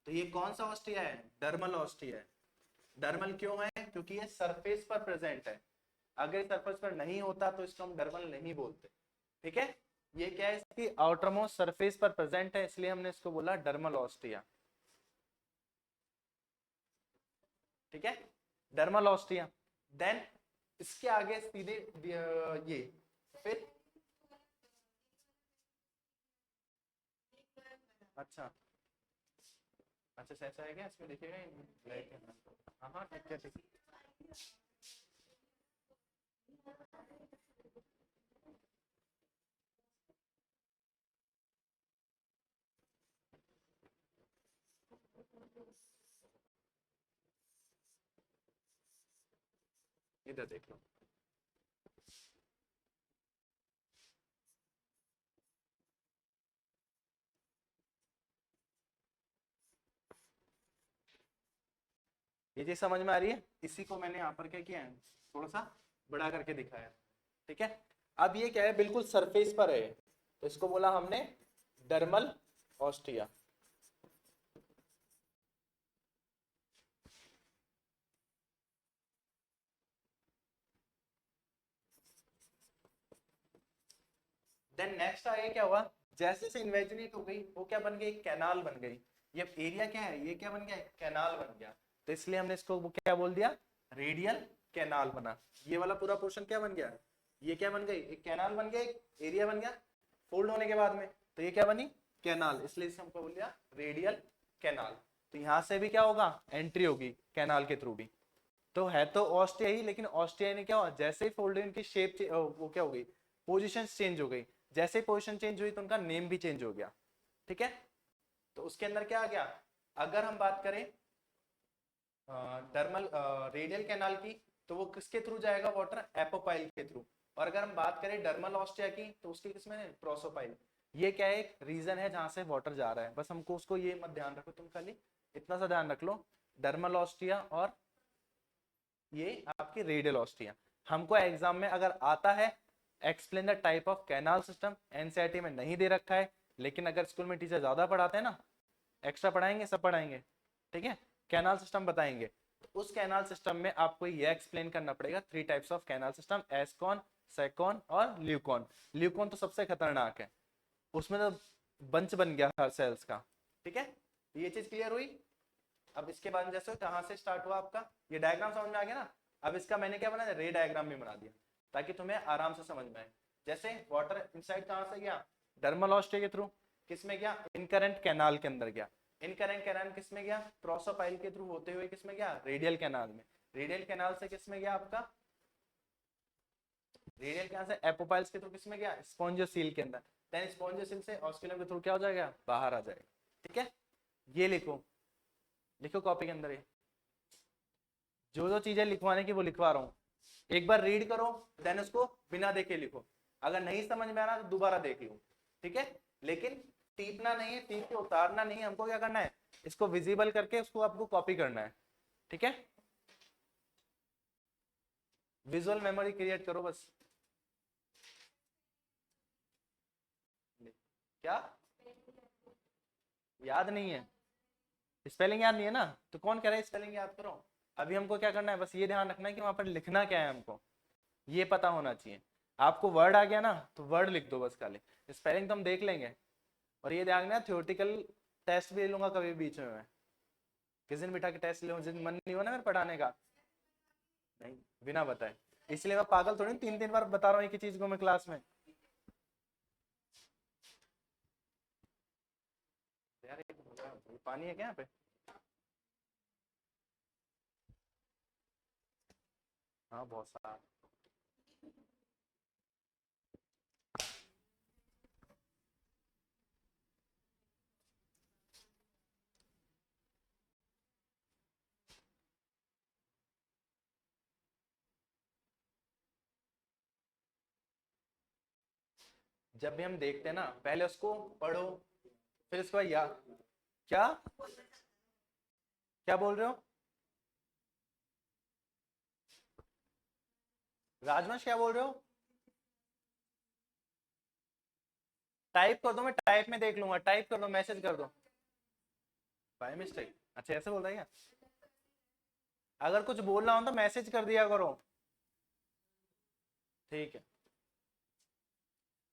तो ये कौन सा ऑस्टिया है, डर्मल ऑस्टिया है। डर्मल क्यों है, क्योंकि ये सरफेस पर प्रेजेंट है, अगर सरफेस पर नहीं होता तो इसको हम डर्मल नहीं बोलते। ठीक है, ये क्या है, इसकी आउटर मोस्ट सरफेस पर प्रेजेंट है, इसलिए हमने इसको बोला डर्मल ऑस्टिया। ठीक है, डर्मल ऑस्टिया। देन इसके आगे सीधे ये, फिर अच्छा अच्छा ऐसा है क्या, इसमें देखिएगा ब्लैक है। हाँ हाँ ठीक है ठीक है। इधर देख लो, ये चीज समझ में आ रही है, इसी को मैंने यहाँ पर क्या किया है, थोड़ा सा बड़ा करके दिखाया। ठीक है, अब ये क्या है, बिल्कुल सरफेस पर है, तो इसको बोला हमने डर्मल ऑस्टिया। देन नेक्स्ट आगे क्या हुआ, जैसे से इन्वेजिनेट हो गई वो क्या बन गई, कैनाल बन गई। ये एरिया क्या है, ये क्या बन गया, कैनाल बन गया, तो इसलिए हमने इसको वो क्या बोल दिया, रेडियल कैनाल बना। ये वाला पूरा पोर्शन क्या बन गया, ये क्या बन गई, एक कैनाल बन गया, एक एरिया बन गया फोल्ड होने के बाद में, तो ये क्या बनी, कैनाल, इसलिए इसे हमको बोल दिया रेडियल कैनाल। तो यहाँ से भी क्या होगा, एंट्री होगी कैनाल के थ्रू भी। तो है तो ऑस्ट्रिया ही, लेकिन ऑस्ट्रिया ने क्या हुआ, जैसे ही फोल्ड की शेप वो क्या हो गई, पोजीशन चेंज हो गई, जैसे ही पोजीशन चेंज हुई तो उनका नेम भी चेंज हो गया। ठीक है, तो उसके अंदर क्या आ गया, अगर हम बात करें डर्मल रेडियल कैनाल की, तो वो किसके थ्रू जाएगा वाटर, एपोपाइल के थ्रू। और अगर हम बात करें डर्मल ऑस्टिया की, तो उसकी किसमें, प्रोसोपाइल। ये क्या है, एक रीजन है जहां से वाटर जा रहा है, बस हमको उसको ये मत ध्यान रखो, तुम खाली इतना सा ध्यान रख लो, डर्मल ऑस्टिया और ये आपकी रेडियल ऑस्टिया। हमको एग्जाम में अगर आता है, explain the type of canal system, NCERT में नहीं दे रखा है, लेकिन अगर स्कूल में टीचर ज्यादा पढ़ाते हैं ना, एक्स्ट्रा पढ़ाएंगे, सब पढ़ाएंगे, ठीक है, कैनाल सिस्टम बताएंगे, तो उस कैनाल सिस्टम में आपको ये एक्सप्लेन करना पड़ेगा, 3 टाइप्स ऑफ कैनाल सिस्टम, एस्कॉन, सेकॉन और ल्यूकॉन। ल्यूकॉन तो सबसे खतरनाक है, उसमें तो बंच बन गया हर सेल्स का। ठीक है, ये चीज क्लियर हुई। अब इसके बाद जैसे कहां से स्टार्ट हुआ आपका, ये डायग्राम समझ में आ गया ना। अब इसका मैंने क्या बनाया, रे डायग्राम भी बना दिया, ताकि तुम्हें आराम से समझ में आए। जैसे वाटर इनसाइड कहां से गया, डर्मल ऑस्टिया के थ्रू, किस में गया, इनकरेंट कैनाल के अंदर गया। इनकरेंट कैनाल किस में गया, प्रोसोपाइल के थ्रू होते हुए किस में गया, रेडियल कैनाल में। रेडियल कैनाल से किस में गया आपका, रेडियल कैनाल से एपोपाइल्स के थ्रू किस में गया, स्पॉन्जियोसील के अंदर। देन स्पॉन्जियोसील से ऑस्कुलम के थ्रू क्या हो जाएगा, बाहर आ जाएगा। ठीक है, ये लिखो, लिखो कॉपी के अंदर, ये जो जो चीजें लिखवाने की वो लिखवा रहा हूँ, एक बार रीड करो, देन उसको बिना देखे लिखो, अगर नहीं समझ में आ रहा तो दोबारा देख लो। ठीक है, लेकिन टीपना नहीं है, टीप के उतारना नहीं है, हमको क्या करना है, इसको विजिबल करके उसको आपको कॉपी करना है। ठीक है, विजुअल मेमोरी क्रिएट करो बस। क्या याद नहीं है? स्पेलिंग याद नहीं है ना, तो कौन कह रहा है स्पेलिंग याद करो? अभी हमको क्या करना है, बस ये ध्यान रखना है कि वहां पर लिखना क्या है, हमको ये पता होना चाहिए। आपको वर्ड आ गया ना, तो वर्ड लिख दो बस खाली, स्पेलिंग तो हम देख लेंगे। और ये ध्यान रखना, थ्योरेटिकल टेस्ट भी ले लूंगा कभी बीच में मैं, किस दिन बिठा के टेस्ट ले, जिस दिन मन नहीं हो ना मेरे पढ़ाने का, नहीं बिना बताए। इसलिए मैं पागल थोड़ी 3-3 बार बता रहा हूँ एक ही चीज को मैं क्लास में। यार पानी है क्या यहाँ पे? हाँ बहुत सारा। जब भी हम देखते हैं ना, पहले उसको पढ़ो, फिर उसको याद। क्या क्या बोल रहे हो राजवंश, क्या बोल रहे हो? टाइप कर दो, मैं टाइप में देख लूंगा, टाइप कर दो, मैसेज कर दो। By mistake? अच्छा ऐसे बोलता है क्या? अगर कुछ बोलना हो तो मैसेज कर दिया करो। ठीक है।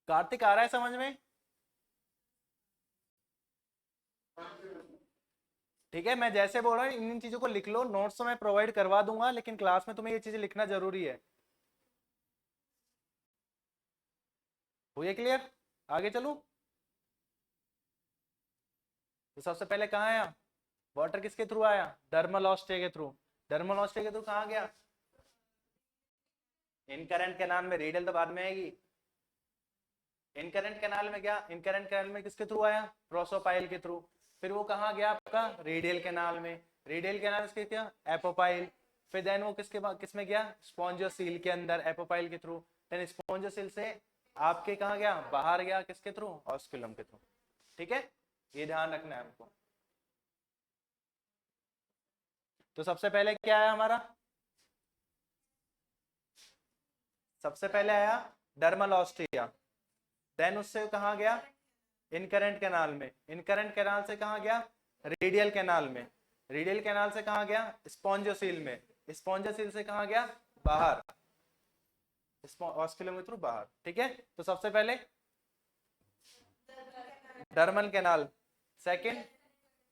कार्तिक आ रहा है समझ में? ठीक है, मैं जैसे बोल रहा हूँ इन चीजों को लिख लो, नोट्स तो मैं प्रोवाइड करवा दूंगा, लेकिन क्लास में तुम्हें ये चीजें लिखना जरूरी है। हो ये क्लियर? आगे चलूं? तो सबसे पहले कहाँ आया वाटर, किसके थ्रू आया? डर्मल ऑस्टिया के थ्रू। डर्मल ऑस्टिया के थ्रू कहाँ गया? इनकरेंट कैनाल में। रेडियल तो बाद में आएगी। इनकरेंट कैनाल में गया, इनकरेंट कैनाल में किसके थ्रू आया? प्रोसोपाइल के थ्रू। फिर वो कहाँ गया आपका? रेडियल कैनाल में। रेडियल कैनाल किसके क्या? एपोपाइल। फिर देन वो किस में गया? स्पॉन्जियोसील के अंदर, एपोपाइल के थ्रू। देन स्पॉन्जियोसील से आपके कहाँ गया? बाहर गया, किसके थ्रू? ऑस्कुलम के थ्रू। ठीक है, ये ध्यान रखना है हमको। तो सबसे पहले क्या आया हमारा? सबसे पहले आया डर्मल ऑस्ट्रिया। देन उससे कहाँ गया? इनकरेंट कैनाल में। इनकरेंट कैनाल से कहाँ गया? रेडियल कैनाल में। रेडियल कैनाल से कहाँ गया? स्पॉन्जियोसील में। स्पॉन्जियोसील से कहाँ गया? बाहर, ऑस्कुलम के थ्रू बाहर। ठीक है, तो सबसे पहले dermal canal, second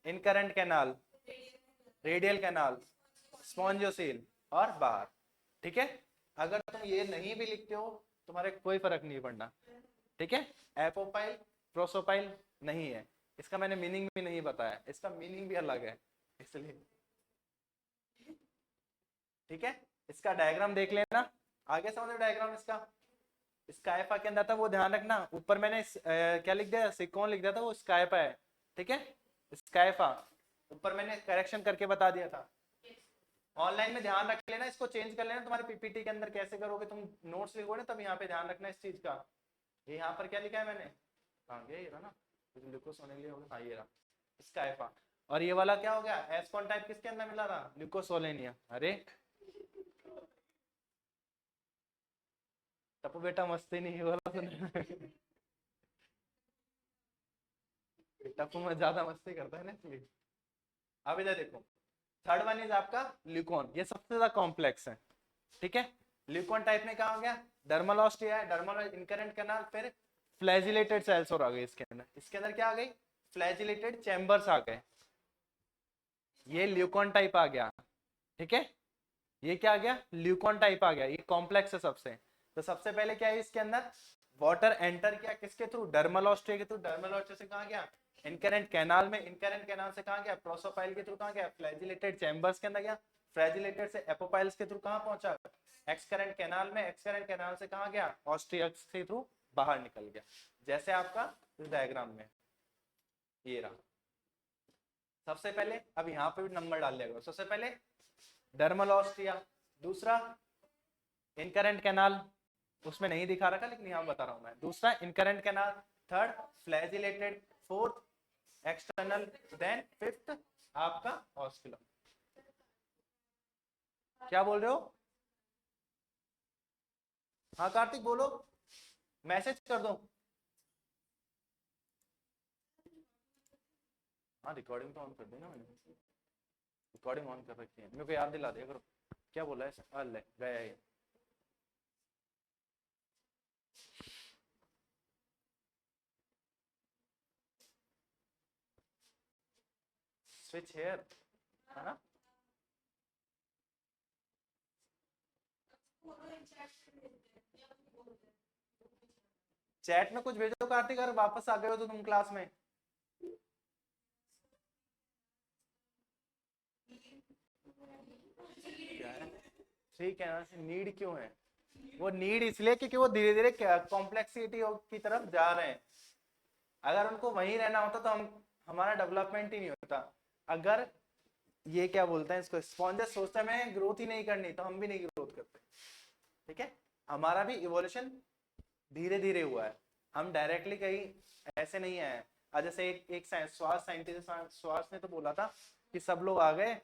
incurrent canal, radial canal, spongocoel और बाहर। ठीक है, अगर तुम ये नहीं भी लिखते हो तुम्हारे कोई फर्क नहीं पड़ना। ठीक है, एपोपाइल प्रोसोपाइल नहीं है, इसका मैंने मीनिंग भी नहीं बताया, इसका मीनिंग भी अलग है इसलिए। ठीक है, इसका डायग्राम देख लेना, आगे समझो डायग्राम इसका। स्काइफा के अंदर था वो ध्यान रखना, ऊपर मैंने क्या लिख दिया? सिकोन लिख दिया था, वो स्काइफा है। ठीक है, स्काइफा ऊपर मैंने करेक्शन करके बता दिया था। ऑनलाइन में ध्यान रख लेना, इसको चेंज कर लेना तुम्हारे पीपीटी के अंदर। कैसे करोगे तुम? नोट्स लिखोगे तब यहाँ पे ध्यान रखना इस चीज का। ये यहाँ पर क्या लिखा है मैंने? हाँ ये रहा ना, ग्लूकोज होने के लिए होगा। हाँ ये रहा स्काइफा। और ये वाला क्या हो गया? एस्कॉन टाइप किसके अंदर मिला था? ल्यूकोसोलेनिया। अरे टप्पू बेटा मस्ती नहीं वाला सुन। टप्पू में ज्यादा मस्ती करता है ना इसलिए। अब इधर देखो, थर्ड वन इज आपका ल्यूकॉन, ये सबसे ज्यादा कॉम्प्लेक्स है। ठीक है, ल्यूकॉन टाइप में कहा गया? डर्मल ऑस्टिया है, डर्मल इनकरेंट कैनाल, फिर फ्लैजिलेटेड सेल्स और आ गए इसके अंदर। इसके अंदर क्या आ गई? फ्लैजिलेटेड चैम्बर्स आ गए, ये ल्यूकॉन टाइप आ गया। ठीक है, ये क्या आ गया? ल्यूकॉन टाइप आ गया, ये कॉम्प्लेक्स है सबसे। तो सबसे पहले क्या है इसके अंदर? वाटर एंटर किया किसके थ्रू? डर्मल ऑस्टिया के थ्रू। डर्मल ऑस्टिया से कहा गया? इनकरेंट कैनाल में। इनकरेंट कैनाल से कहा गया? प्रोसोपाइल के थ्रू कहा गया? फ्लैजिलेटेड चैम्बर्स के अंदर गया। फ्लैजिलेटेड से एपोपाइल्स के थ्रू कहां पहुंचा? एक्सकरेंट कैनाल में। एक्सकरेंट कैनाल से कहा गया? ऑस्ट्रिया के थ्रू बाहर निकल गया, जैसे आपका इस डायग्राम में ये रहा। सबसे पहले अब यहाँ पे भी नंबर डाल दिया। सबसे पहले डर्मल ऑस्ट्रिया, दूसरा इनकरेंट कैनाल, उसमें नहीं दिखा रखा लेकिन यहाँ बता रहा हूं मैं। दूसरा incurrent canal, third flagellated, fourth external, then fifth आपका ऑस्कुलम। क्या बोल रहे हो? हाँ कार्तिक बोलो, मैसेज कर दो। हाँ रिकॉर्डिंग तो ऑन कर दी ना मैंने, रिकॉर्डिंग ऑन कर रखी है, मेरे को याद दिला दिया करो। क्या बोला है, अल्ले गया ये। स्विच हेयर है ना। चैट में कुछ भेजो कार्तिक, अगर वापस आ गए हो तो तुम क्लास में। क्या है ठीक है ना, नीड क्यों है, वो नीड इसलिए क्योंकि वो धीरे धीरे कॉम्प्लेक्सिटी की तरफ जा रहे हैं। अगर उनको वहीं रहना होता तो हम हमारा डेवलपमेंट ही नहीं होता। अगर ये क्या बोलते हैं इसको, स्पॉन्जस सोचते हैं हमें ग्रोथ ही नहीं करनी, तो हम भी नहीं ग्रोथ करते। ठीक है, हमारा भी इवोल्यूशन धीरे धीरे हुआ है, हम डायरेक्टली कहीं ऐसे नहीं आए। जैसे एक स्वास्थ्य साइंटिस्ट स्वास्थ्य ने तो बोला था कि सब लोग आ गए,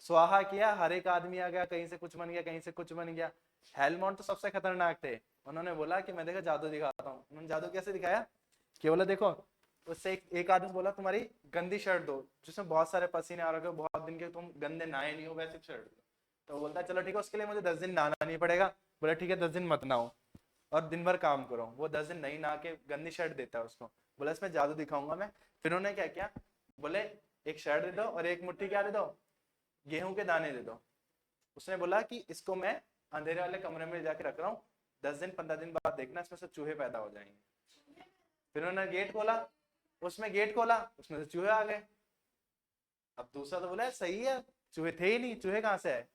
स्वाहा किया, हर एक आदमी आ गया, कहीं से कुछ बन गया, कहीं से कुछ बन गया। हेलमोंट तो सबसे खतरनाक थे, उन्होंने बोला कि मैं देखो जादू दिखाता हूँ। उन्होंने जादू कैसे दिखाया कि बोला देखो, उससे एक आदमी बोला तुम्हारी गंदी शर्ट दो जिसमें बहुत सारे पसीने आ रखे हो, बहुत दिन के तुम गंदे नहाए नहीं हो, वैसे शर्ट दो। तो बोलता है चलो ठीक है, उसके लिए मुझे 10 दिन नहाना नहीं पड़ेगा। बोला ठीक है 10 दिन मत नहाओ और दिन भर काम करो। वो 10 दिन नहीं नहा के गंदी शर्ट देता है उसको, बोला इसमें जादू दिखाऊंगा मैं। फिर उन्होंने क्या किया, बोले एक शर्ट दे दो और एक मुट्ठी क्या दे दो, गेहूं के दाने दे दो। उसने बोला कि इसको मैं अंधेरे वाले कमरे में जाके रख रहा हूँ, 10 दिन 15 दिन बाद देखना इसमें से चूहे पैदा हो जाएंगे। फिर उन्होंने गेट खोला, उसमें गेट खोला, उसमें से चूहे आ गए। अब दूसरा तो बोला सही है, चूहे थे ही नहीं, चूहे कहां से आए।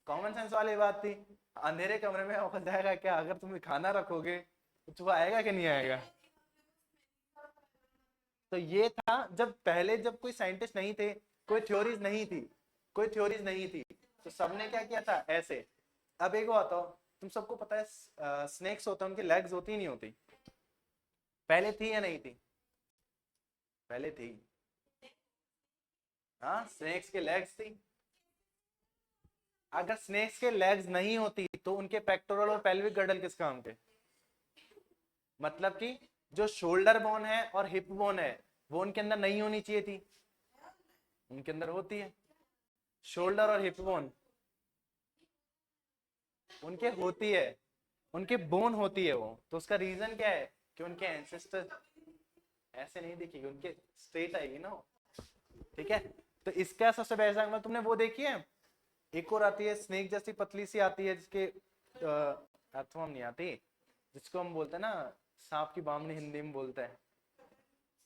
कॉमन सेंस वाली बात थी, अंधेरे कमरे में हो जाएगा क्या, अगर तुम खाना रखोगे तो चूहा आएगा कि नहीं आएगा। तो ये था जब पहले, जब कोई साइंटिस्ट नहीं थे, कोई थ्योरीज नहीं थी, कोई थ्योरीज नहीं थी, तो सबने क्या किया था ऐसे। अब एक बात हो, तुम सबको पता है स्नेक्स होते हैं उनकी लेग्स होती ही नहीं होती, पहले थी या नहीं थी, पहले थी। हाँ स्नेक्स के लेग्स थी। अगर स्नेक्स के लेग्स नहीं होती तो उनके पेक्टोरल और पेल्विक गर्डल किस काम के, मतलब कि जो शोल्डर बोन है और हिप बोन है वो उनके अंदर नहीं होनी चाहिए थी, उनके अंदर होती है। शोल्डर और हिप बोन उनके होती है, उनके बोन होती है वो, तो उसका रीजन क्या है कि उनके एंसेस्टर ऐसे नहीं दिखेगी, उनके स्ट्रेट आएगी ना। ठीक है, तो इसका सबसे बेस्ट एग्जांपल तुमने वो देखी है, एक और आती है स्नेक जैसी पतली सी आती है जिसके अर्थवम नहीं आती, जिसको हम बोलते हैं ना सांप की बामनी हिंदी में बोलते हैं,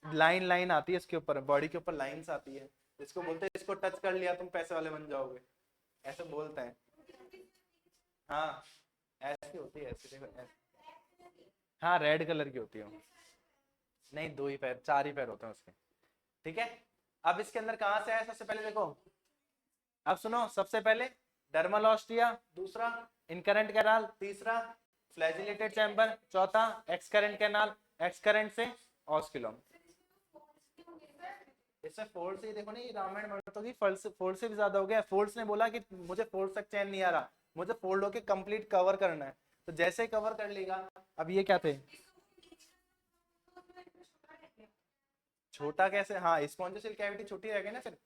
लाइन लाइन आती है इसके ऊपर, बॉडी के ऊपर लाइंस आती है, जिसको बोलते हैं इसको टच कर लिया तुम पैसे वाले बन जाओगे, ऐसे बोलते हैं। हाँ ऐसी होती है, ऐसी देखो हाँ रेड कलर की होती है। नहीं दो ही पैर, चार ही पैर होते हैं उसके। ठीक है, अब इसके अंदर कहां से आया सबसे पहले देखो, अब सुनो, सबसे पहले डर्मल ऑस्टिया, दूसरा इनकरेंट कैनाल, तीसरा फ्लैजिलेटेड चैम्बर, चौथा एक्सकरेंट कैनाल, एक्सकरेंट से ऑस्किलम। इसमें फोल्ड से देखो ना, ये रामायण भरतों की फोल्ड से भी ज्यादा हो गया। फोल्ड्स ने बोला कि मुझे फोल्ड तक चैन नहीं आ रहा, मुझे फोल्ड होके कंप्लीट कवर करना है, तो जैसे कवर कर लेगा। अब ये क्या थे, छोटा कैसे, हाँ स्पॉन्जियल कैविटी छोटी रह गई ना फिर।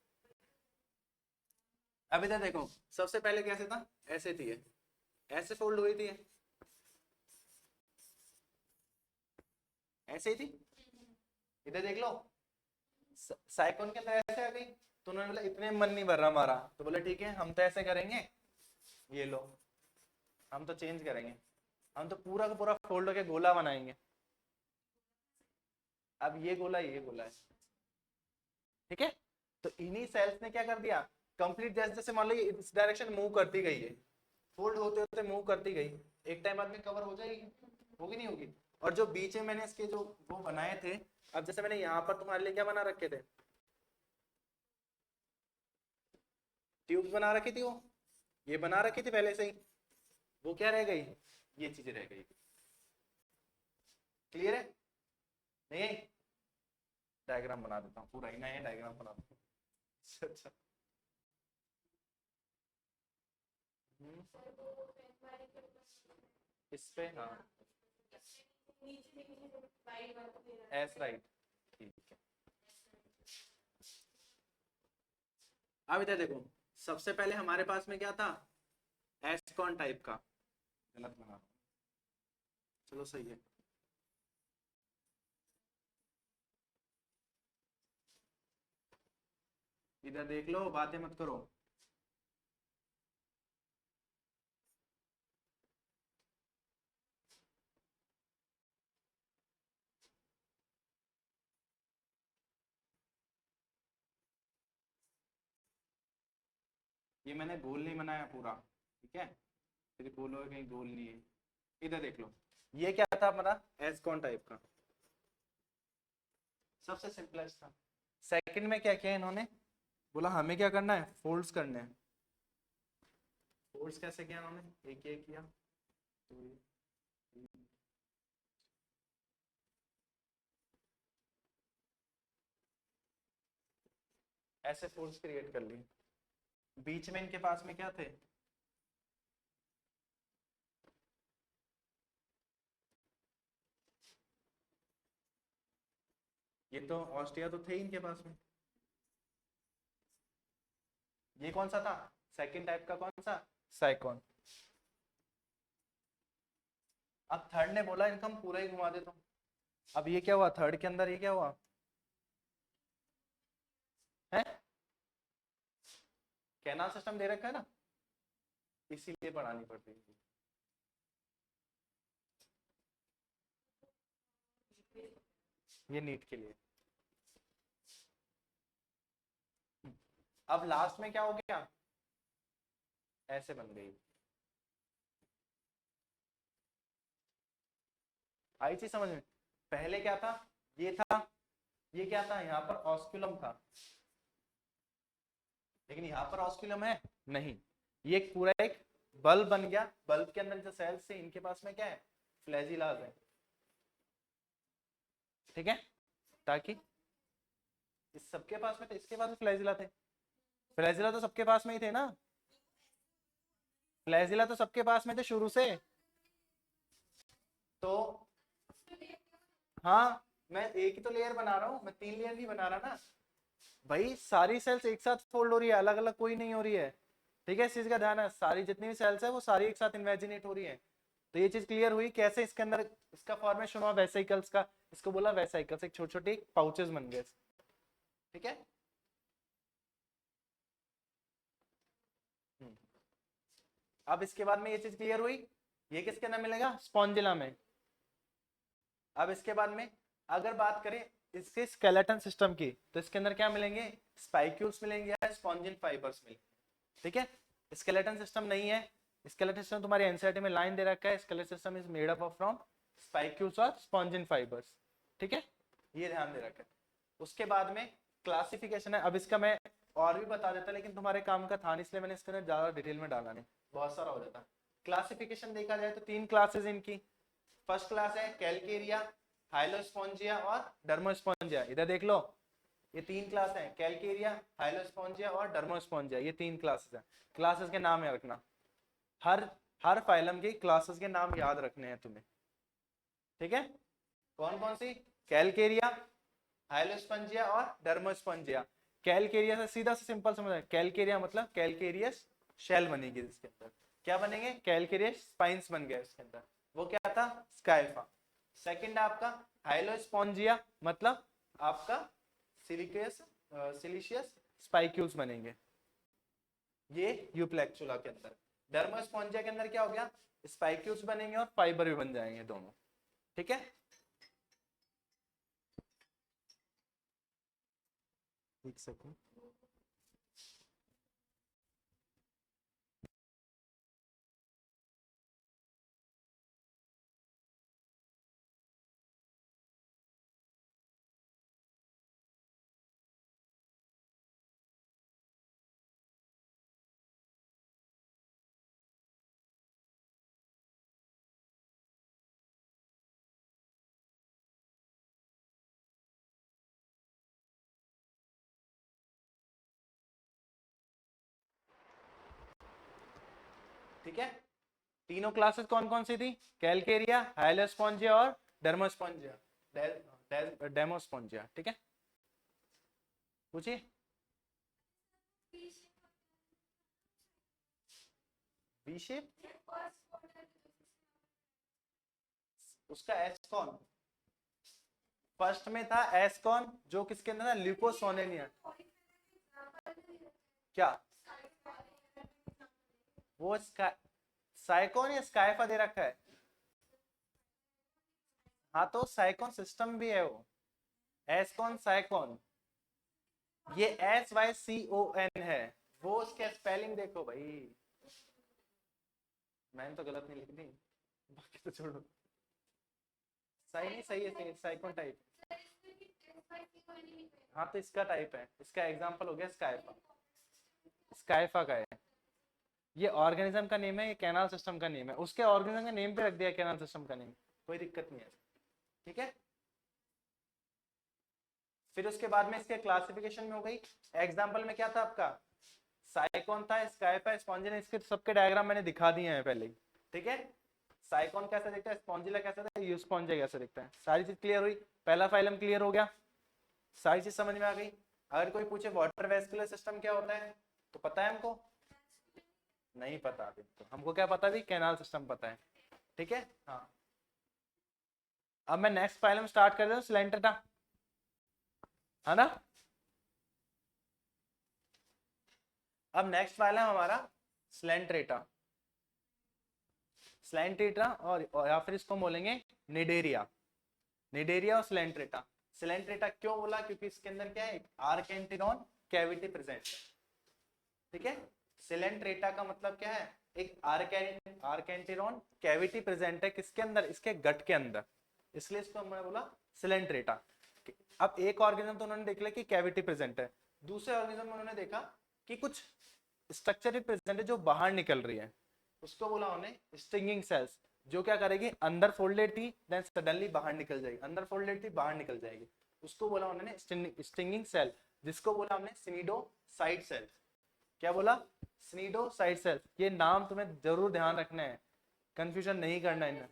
अब इधर देखो, सबसे पहले कैसे था, ऐसे थी ये, ऐसे फोल्ड हुई थी, ऐसे ही थी। इधर देख लो, साइकोन के अंदर ऐसे आ गई, तो उन्होंने बोला इतने मन नहीं भर रहा हमारा, तो बोले ठीक है हम तो ऐसे करेंगे, ये लो हम तो चेंज करेंगे, हम तो पूरा का पूरा फोल्ड होके गोला बनाएंगे। अब ये गोला, ये गोला है। ठीक है, तो इन्हीं सेल्स ने क्या कर दिया, कंप्लीट जैसे जैसे मान लो ये इस डायरेक्शन मूव करती गई है, फोल्ड होते होते मूव करती गई, एक टाइम बाद में कवर हो जाएगी, होगी नहीं होगी। और जो बीच में मैंने इसके जो वो बनाए थे, अब जैसे मैंने यहाँ पर तुम्हारे लिए क्या बना रखे थे, ट्यूब्स बना रखी थी, वो ये बना रखी थी पहले से ही, वो क्या रह गई, ये चीज रह गई। क्लियर है, नहीं है, डायग्राम बना देता हूँ पूरा ही, नया डायग्राम बना देता हूँ। अच्छा इस पे हाँ, एस राइट, ठीक है। अब इधर देखो, सबसे पहले हमारे पास में क्या था, एस्कॉन टाइप का, गलत बना, चलो सही है। इधर देख लो, बातें मत करो। ये मैंने गोल नहीं बनाया पूरा, ठीक है, फिर बोलोगे कहीं गोल नहीं है। इधर देख लो, ये क्या था हमारा, एस्कॉन टाइप का, सबसे सिंपलेस्ट था। सेकंड में क्या किया इन्होंने, बोला हमें क्या करना है, फोल्ड्स करने हैं। फोल्ड्स कैसे किया इन्होंने, एक ये किया, तो ये, ऐसे फोल्ड्स क्रिएट कर लिए। बीच में इनके पास में क्या थे, ये तो ऑस्ट्रिया तो थे ही इनके पास में। ये कौन सा था, सेकंड टाइप का कौन सा, साइकॉन। अब थर्ड ने बोला इनका हम पूरा ही घुमा देता हूँ। अब ये क्या हुआ, थर्ड के अंदर ये क्या हुआ है, कैनाल सिस्टम दे रखा है ना, इसीलिए पढ़ानी पड़ती है। ये नीट के लिए। अब लास्ट में क्या हो गया, ऐसे बन गई। आई चीज समझ में, पहले क्या था, ये था, ये क्या था, यहाँ पर ऑस्कुलम था, लेकिन यहाँ पर ऑस्कुलम है नहीं, ये एक पूरा एक बल्ब बन गया। बल्ब के अंदर जो सेल्स थे इनके पास में क्या है, फ्लैजिलाज है, ठीक है, ताकि इस सबके पास में थे, इसके पास में फ्लैजिला थे, फ्लैजिला तो सबके पास में ही थे ना, फ्लैजिला तो सबके पास में थे शुरू से। तो हाँ, मैं एक ही तो लेयर बना रहा हूँ, मैं 3 लेयर नहीं बना रहा ना भाई, सारी सेल्स एक साथ फोल्ड हो रही है, अलग अलग कोई नहीं हो रही है, ठीक है, इस चीज का ध्यान है, सारी जितनी भी सेल्स है वो सारी एक साथ इन्वेजिनेट हो रही है। तो ये चीज क्लियर हुई कैसे इसके अंदर इसका फॉर्मेशन हुआ वेसिकल्स का, इसको बोला वेसिकल्स, एक छोटे छोटे पाउचेस बन गए, ठीक है। हम्म। अब इसके बाद में ये चीज क्लियर हुई, ये किसके अंदर मिलेगा, स्पॉन्जिला में। अब इसके बाद में अगर बात करें इसके स्केलेटन सिस्टम की, तो इसके अंदर क्या मिलेंगे, स्पाइक्यूल्स मिलेंगे या स्पॉन्जिन फाइबर्स मिलेंगे, ठीक है। स्केलेटन सिस्टम नहीं है, स्केलेटन सिस्टम तुम्हारी एनसीईआरटी में लाइन दे रखा है, skeleton system is made up of from spicules और स्पॉन्जिन फाइबर्स, ठीक है, ये ध्यान दे रखा है। उसके बाद में क्लासिफिकेशन है, अब इसका मैं और भी बता देता, लेकिन तुम्हारे काम का था नहीं, इसलिए मैंने इसके अंदर ज्यादा डिटेल में डाला नहीं, बहुत सारा हो जाता। क्लासिफिकेशन देखा जाए तो 3 क्लासेस इनकी। फर्स्ट क्लास है कैलकेरिया, हाइलोस्पोंजिया और डर्मोस्पोंजिया। इधर देख लो, ये 3 क्लास हैं, कैलकेरिया, हाइलोस्पोंजिया और डर्मोस्पोंजिया, ये 3 क्लासेस हैं। क्लासेस के नाम याद रखना, हर हर फाइलम के क्लासेस के नाम याद रखने हैं तुम्हें, ठीक है। कौन कौन सी, कैलकेरिया, हाइलोस्पोंजिया और डर्मोस्पोंजिया। कैलकेरिया से सीधा से सिंपल समझ, कैलकेरिया मतलब कैलकेरियस शेल बनेगी इसके अंदर, क्या बनेंगे, कैलकेरियस स्पाइंस बन गया इसके अंदर, वो क्या था, स्काइफा। सेकंड आपका हाइलोस्पोंजिया, मतलब आपका सिलिशियस सिलिशियस स्पाइक्यूल्स बनेंगे, ये यूप्लेक्चुला के अंदर। डर्मोस्पोंजिया के अंदर क्या हो गया, स्पाइक्यूल्स बनेंगे और फाइबर भी बन जाएंगे दोनों, ठीक है। एक सेकंड, ठीक है। तीनों क्लासेस कौन कौन सी थी, कैलकेरिया, हाइलोस्पोंजिया और डर्मोस्पोंजिया, डेमोस्पोंजिया, ठीक है। पूछिए। वी शेप, उसका एस कौन फर्स्ट में था, एस कौन जो किसके अंदर था, ल्यूकोसोनेनिया। क्या वो साइकोन या स्काइफा दे रखा है? हाँ तो साइकोन सिस्टम भी है वो, एस कौन साइकोन, ये SYCON है, वो उसके स्पेलिंग देखो भाई, मैंने तो गलत नहीं लिख दी, बाकी तो छोड़ो। सही नहीं, सही है, साइकोन टाइप। हाँ तो इसका टाइप है, इसका एग्जांपल हो गया स्काइफा, स्काइफा का है। ये ऑर्गेनिज्म का नेम है, ये कैनाल सिस्टम का नेम है, उसके ऑर्गेनिज्म का नेम पे रख दिया कैनाल सिस्टम का नेम, कोई दिक्कत नहीं है, ठीक है। फिर उसके बाद में इसके क्लासिफिकेशन में हो गई, एग्जांपल में क्या था आपका, साइकोन था, स्काइफा, स्पॉन्जिला, इसके सबके डायग्राम मैंने दिखा दिए हैं पहले, ठीक है। साइकोन कैसा दिखता है, स्पॉन्जिला कैसा दिखता है, यूस्पॉन्जिया कैसा दिखता है, सारी चीज क्लियर हुई, पहला फाइलम क्लियर हो गया, सारी चीज समझ में आ गई। अगर कोई पूछे वाटर वेस्कुलर सिस्टम क्या होता है, तो पता है हमको, नहीं पता अभी तो, हमको क्या पता भी, कैनाल सिस्टम पता है, ठीक है। हाँ अब मैं नेक्स्ट फाइलम स्टार्ट कर रहा हूँ, सिलेंट्रेटा, है ना। अब नेक्स्ट फाइलम हमारा सिलेंट्रेटा, सिलेंट्रेटा और या फिर इसको बोलेंगे निडेरिया, निडेरिया और सिलेंट्रेटा। सिलेंट्रेटा क्यों बोला, क्योंकि इसके अंदर क्या है, आर्केंटिनॉन कैविटी प्रेजेंट है, ठीक है। सिलेंट्रेटा का मतलब क्या है, एक आर्केंटिनॉन कैविटी प्रेजेंट है, किसके अंदर, इसके गट के अंदर, इसलिए इसको हमने बोला सिलेंट्रेटा। अब एक ऑर्गेनिज्म तो उन्होंने देख लिया कि कैविटी प्रेजेंट है, दूसरे ऑर्गेनिज्म में उन्होंने देखा कि कुछ स्ट्रक्चर प्रेजेंट है जो बाहर निकल रही है, उसको बोला उन्हें स्टिंगिंग सेल्स, जो क्या करेगी, अंदर फोल्डेड थी देन सडनली बाहर निकल जाएगी, अंदर फोल्डेड थी बाहर निकल जाएगी, उसको बोला उन्होंने स्टिंगिंग सेल, जिसको बोला हमने सिनिडोसाइट सेल। क्या बोला, सिनिडोसाइट सेल। ये नाम तुम्हें जरूर ध्यान रखना है, कंफ्यूजन नहीं करना है।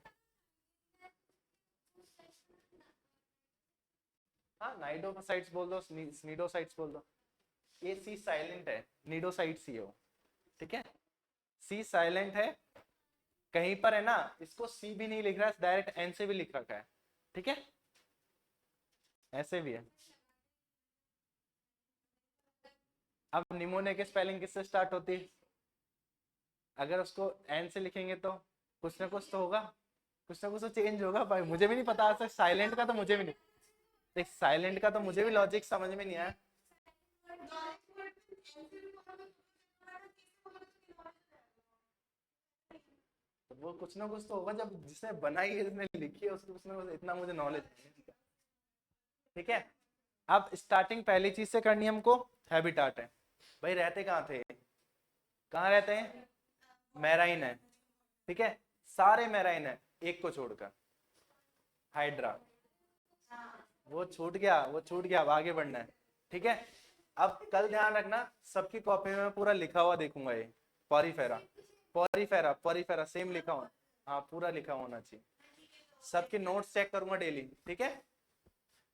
हाँ नाइडोसाइट्स बोल दो, स्निडोसाइट्स बोल दो, ये सी साइलेंट है, निडोसाइट्स ही हो, ठीक है। सी साइलेंट है, कहीं पर है ना, इसको सी भी नहीं लिख रहा है, डायरेक्ट एन से भी लिख रखा है, ठीक है, ऐसे भी है। अब निमोनिया की स्पेलिंग किससे स्टार्ट होती है, अगर उसको एन से लिखेंगे तो कुछ ना कुछ तो होगा, कुछ ना कुछ तो चेंज होगा भाई, मुझे भी नहीं पता, साइलेंट का तो मुझे भी नहीं, देख साइलेंट का तो मुझे भी लॉजिक समझ में नहीं आया। तो वो कुछ ना कुछ तो होगा, जब जिसने बनाई है, जिसने लिखी है, उसको कुछ ना कुछ, इतना मुझे नॉलेज है, ठीक है। अब स्टार्टिंग पहली चीज से करनी हमको, हैबिटाट है, भाई रहते कहाँ थे, कहाँ रहते हैं, मैराइन है, ठीक है, सारे मैराइन है एक को छोड़कर, हाइड्रा, वो छूट गया, वो छूट गया, अब आगे बढ़ना है, ठीक है। अब कल ध्यान रखना, सबकी कॉपी में पूरा लिखा हुआ देखूंगा, ये पॉरीफेरा, पॉरीफेरा, पॉरीफेरा सेम लिखा हुआ, हाँ पूरा लिखा होना चाहिए, सबके नोट्स चेक करूंगा डेली, ठीक है।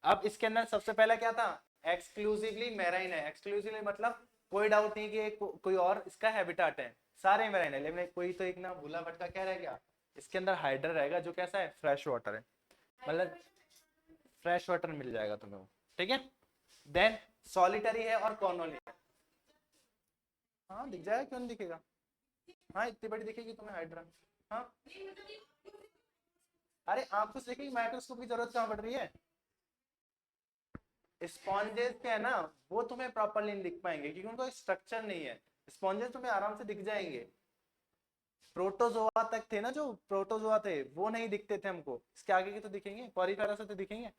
अब इसके अंदर सबसे पहला क्या था, एक्सक्लूसिवली मैराइन है, एक्सक्लूसिवली मतलब कोई डाउट नहीं कि कोई और इसका हैबिटाट है, सारे मैराइन है, लेकिन कोई तो एक ना भूला भटका क्या रह गया, इसके अंदर हाइड्रा रहेगा, जो कैसा है, फ्रेश वाटर है, मतलब फ्रेश वाटर मिल जाएगा तुम्हें वो, ठीक है। देन सॉलिटरी है और कॉर्नोली है, हाँ दिख जाएगा, क्यों नहीं दिखेगा, हाँ इतनी बड़ी दिखेगी तुम्हें हाइड्रा, हाँ अरे आंखों से दिखेगी, माइक्रोस्कोप की जरूरत कहाँ पड़ रही है। स्पॉन्जेस के है ना, वो तुम्हें प्रॉपरली नहीं दिख पाएंगे, क्योंकि उनका स्ट्रक्चर नहीं है, स्पॉन्जेस तुम्हें आराम से दिख जाएंगे, प्रोटोजोआ तक थे ना, जो प्रोटोजोआ थे वो नहीं दिखते थे हमको, इसके आगे के तो दिखेंगे, पॉरीफेरा से तो दिखेंगे,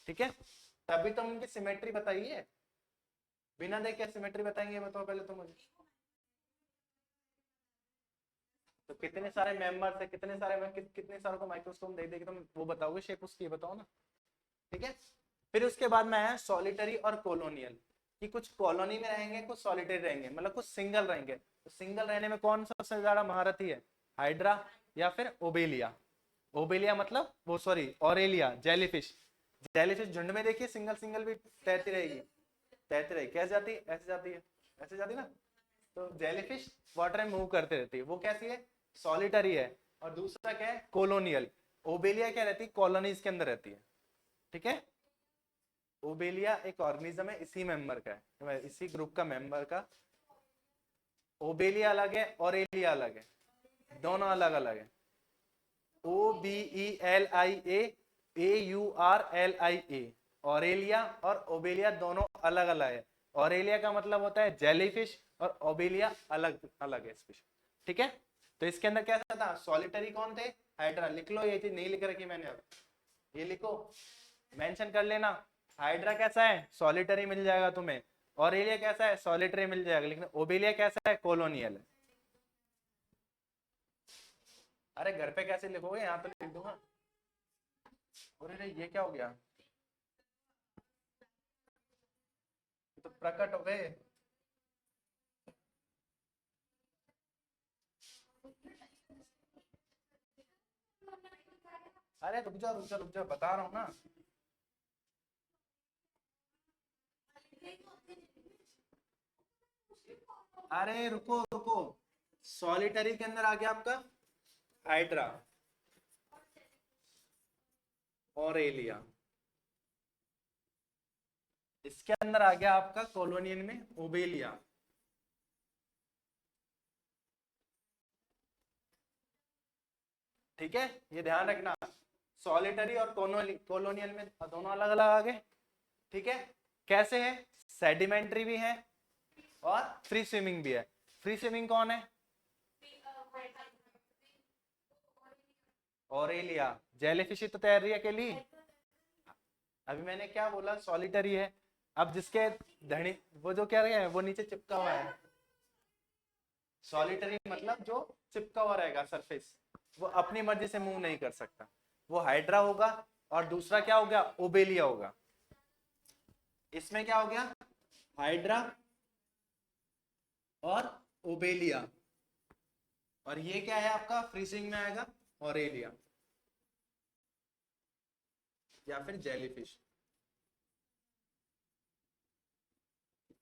ठीक है। तभी तो उनकी सिमेट्री बताइए, बिना देखे सिमेट्री बताएंगे, बताओ पहले तो मुझे, तो कितने सारे मेंबर्स है, कितने सारों को माइक्रोस्कोप देख देख तुम वो बताओगे शेप उसकी, बताओ ना, ठीक है। फिर उसके बाद में आया सॉलिटरी और कॉलोनियल, कि कुछ कॉलोनी में रहेंगे, कुछ सॉलिटरी रहेंगे, मतलब कुछ सिंगल रहेंगे, तो सिंगल रहने में कौन सबसे ज्यादा महारथी है, हाइड्रा या फिर ओबेलिया, ओबेलिया मतलब वो सॉरी ऑरेलिया, जेलीफिश, जेलीफिश झुंड में देखिए सिंगल सिंगल भी तैरती रहेगी, तैरती रहेगी, कैसे जाती है, ऐसे जाती है, ऐसे जाती है ना, तो जेलीफिश वाटर में मूव करते रहती है, वो कैसी है, सॉलिटरी है। और दूसरा क्या है, कॉलोनियल। ओबेलिया क्या रहती है, कॉलोनीज के अंदर रहती है, ठीक है। ओबेलिया एक ऑर्गेनिज्म है, इसी मेंबर का है, इसी ग्रुप का मेंबर का। ओबेलिया अलग है, ऑरेलिया अलग है, दोनों अलग अलग है। OBELIA, AURLIA, ऑरेलिया और ओबेलिया दोनों अलग अलग है। ऑरेलिया का मतलब होता है जेलीफिश और ओबेलिया अलग अलग है स्पीशीज, ठीक है। तो इसके अंदर क्या था, सॉलिटरी कौन थे, हाइड्रा। लिख लो, ये चीज नहीं लिख रखी मैंने, अब ये लिखो, मेंशन कर लेना। हाइड्रा कैसा है, सॉलिटरी मिल जाएगा तुम्हें। ऑरेलिया कैसा है, सॉलिटरी मिल जाएगा, लेकिन ओबेलिया कैसा है, कॉलोनियल है। अरे घर पे कैसे लिखोगे, यहाँ तो लिख दूंगा। अरे ये क्या हो गया, तो प्रकट हो गए। अरे रुक जा रुक जा रुक जा, बता रहा हूँ ना। अरे रुको रुको, सॉलिटरी के अंदर आ गया आपका हाइड्रा, ऑरेलिया। इसके अंदर आ गया आपका कॉलोनियन में ओबेलिया। ठीक है, ये ध्यान रखना, सॉलिटरी और कॉलोनियल में दोनों अलग अलग आ गए, ठीक है। कैसे है, सेडिमेंट्री भी है और फ्री स्विमिंग भी है। फ्री स्विमिंग कौन है, ऑरेलिया। जेलीफिश तो तैर रही है अकेली। अभी मैंने क्या बोला, सॉलिटरी है। अब जिसके धनी, वो जो कह रहे हैं वो नीचे चिपका हुआ है। सॉलिटरी मतलब जो चिपका हुआ रहेगा सरफेस, वो अपनी मर्जी से मूव नहीं कर सकता, वो हाइड्रा होगा। और दूसरा क्या हो गया, ओबेलिया होगा। इसमें क्या हो गया, हाइड्रा और ओबेलिया। और ये क्या है आपका, फ्रीजिंग में आएगा ऑरेलिया या फिर जेलीफिश।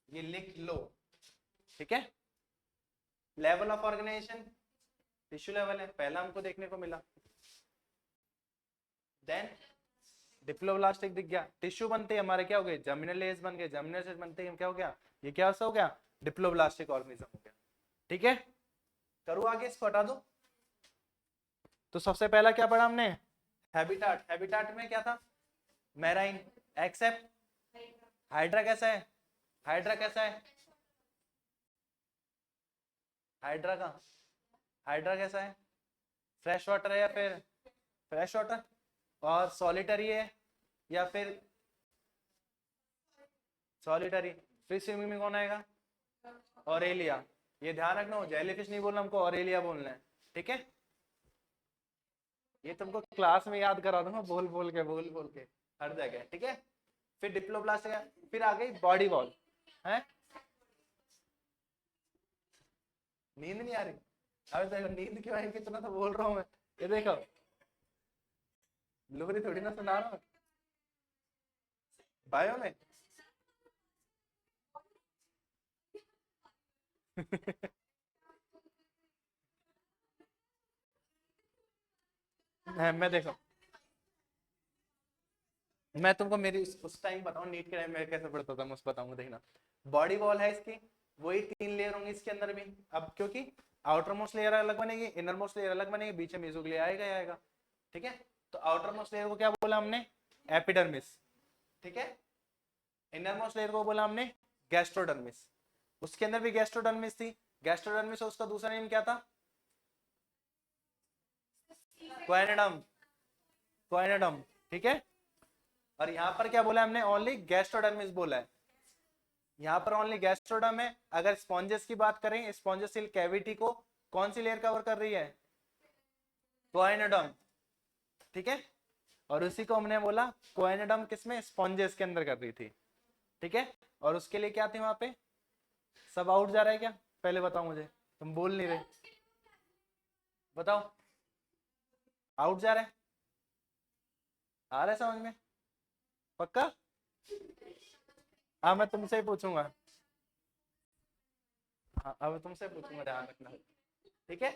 ये लिख लो, ठीक है। Level of organisation tissue level है, पहला हमको देखने को मिला। देन डिप्लोब्लास्टिक दिख गया, टिश्यू बनते हैं हमारे, क्या हो गए, जर्मिनल लेयर्स बन गए। जर्मिनल लेयर्स बनते हैं क्या हो गया, ये क्या हो गया, डिप्लोब्लास्टिक ऑर्गेनिज्म हो गया, ठीक है। करूँ आगे, इसको हटा दो। तो सबसे पहला क्या पढ़ा हमने, हैबिटाट। हैबिटाट में क्या था, मैराइन। एक्सेप्ट हाइड्रा कैसा है, हाइड्रा कैसा है, हाइड्रा का, हाइड्रा कैसा है, फ्रेश वाटर है या फिर फ्रेश वाटर, और सॉलिटरी है या फिर सॉलिटरी। फिर स्विमिंग में कौन आएगा, ऑरेलिया। ये ध्यान रखना, जेलीफिश नहीं बोलना हमको, ऑरेलिया बोलना है, ठीक है। ये तुमको क्लास में याद करा दूंगा, बोल बोल के हर जगह, ठीक है। फिर डिप्लोब्लास्ट है, फिर आ गई बॉडी वॉल है। नींद नहीं आ रही, अरे देखो नींद क्यों आई, कितना तो बोल रहा हूँ मैं। ये देखो, लोरी थोड़ी ना सुना रहा हूँ बायो में। मैं देखो, मैं तुमको मेरी उस टाइम बताऊं, नीट के टाइम में कैसे पढ़ता था, मैं उस बताऊंगा, देखना। बॉडी वॉल है इसकी, वही 3 लेयर होंगी इसके अंदर भी। अब क्योंकि आउटर मोस्ट लेयर अलग बनेगी, इनर मोस्ट लेयर अलग बनेगी, बीच में मेसोग्लिया आएगा ही आएगा, ठीक है। तो आउटर मोस्ट लेयर को क्या बोला हमने, एपिडर्मिस, ठीक है। इनर मोस्ट लेयर को बोला हमने गैस्ट्रोडर्मिस। उसके अंदर भी गैस्ट्रोडर्मिस थी। गैस्ट्रोडर्मिस और उसका दूसरा नेम क्या था, क्वाइनेडम, क्वाइनेडम, ठीक है। और यहाँ पर क्या बोला हमने, ओनली गैस्ट्रोडर्मिस बोला है। यहाँ पर ओनली गैस्ट्रोडर्म है। अगर स्पॉन्जेस की बात करें, स्पॉन्जेसिल कैविटी को कौन सी लेयर कवर कर रही है, क्वाइनेडम, ठीक है। और उसी को हमने बोला क्वाइनेडम किसमें, स्पॉन्जेस के अंदर कर रही थी, ठीक है। और उसके लिए क्या थी वहां पे, सब आउट जा रहा है क्या, पहले बताओ मुझे, तुम बोल नहीं रहे, बताओ। आउट जा रहा है, आ रहा है समझ में, पक्का। हाँ मैं तुमसे ही पूछूंगा, हाँ अब तुमसे पूछूंगा, ध्यान रखना। ठीक है,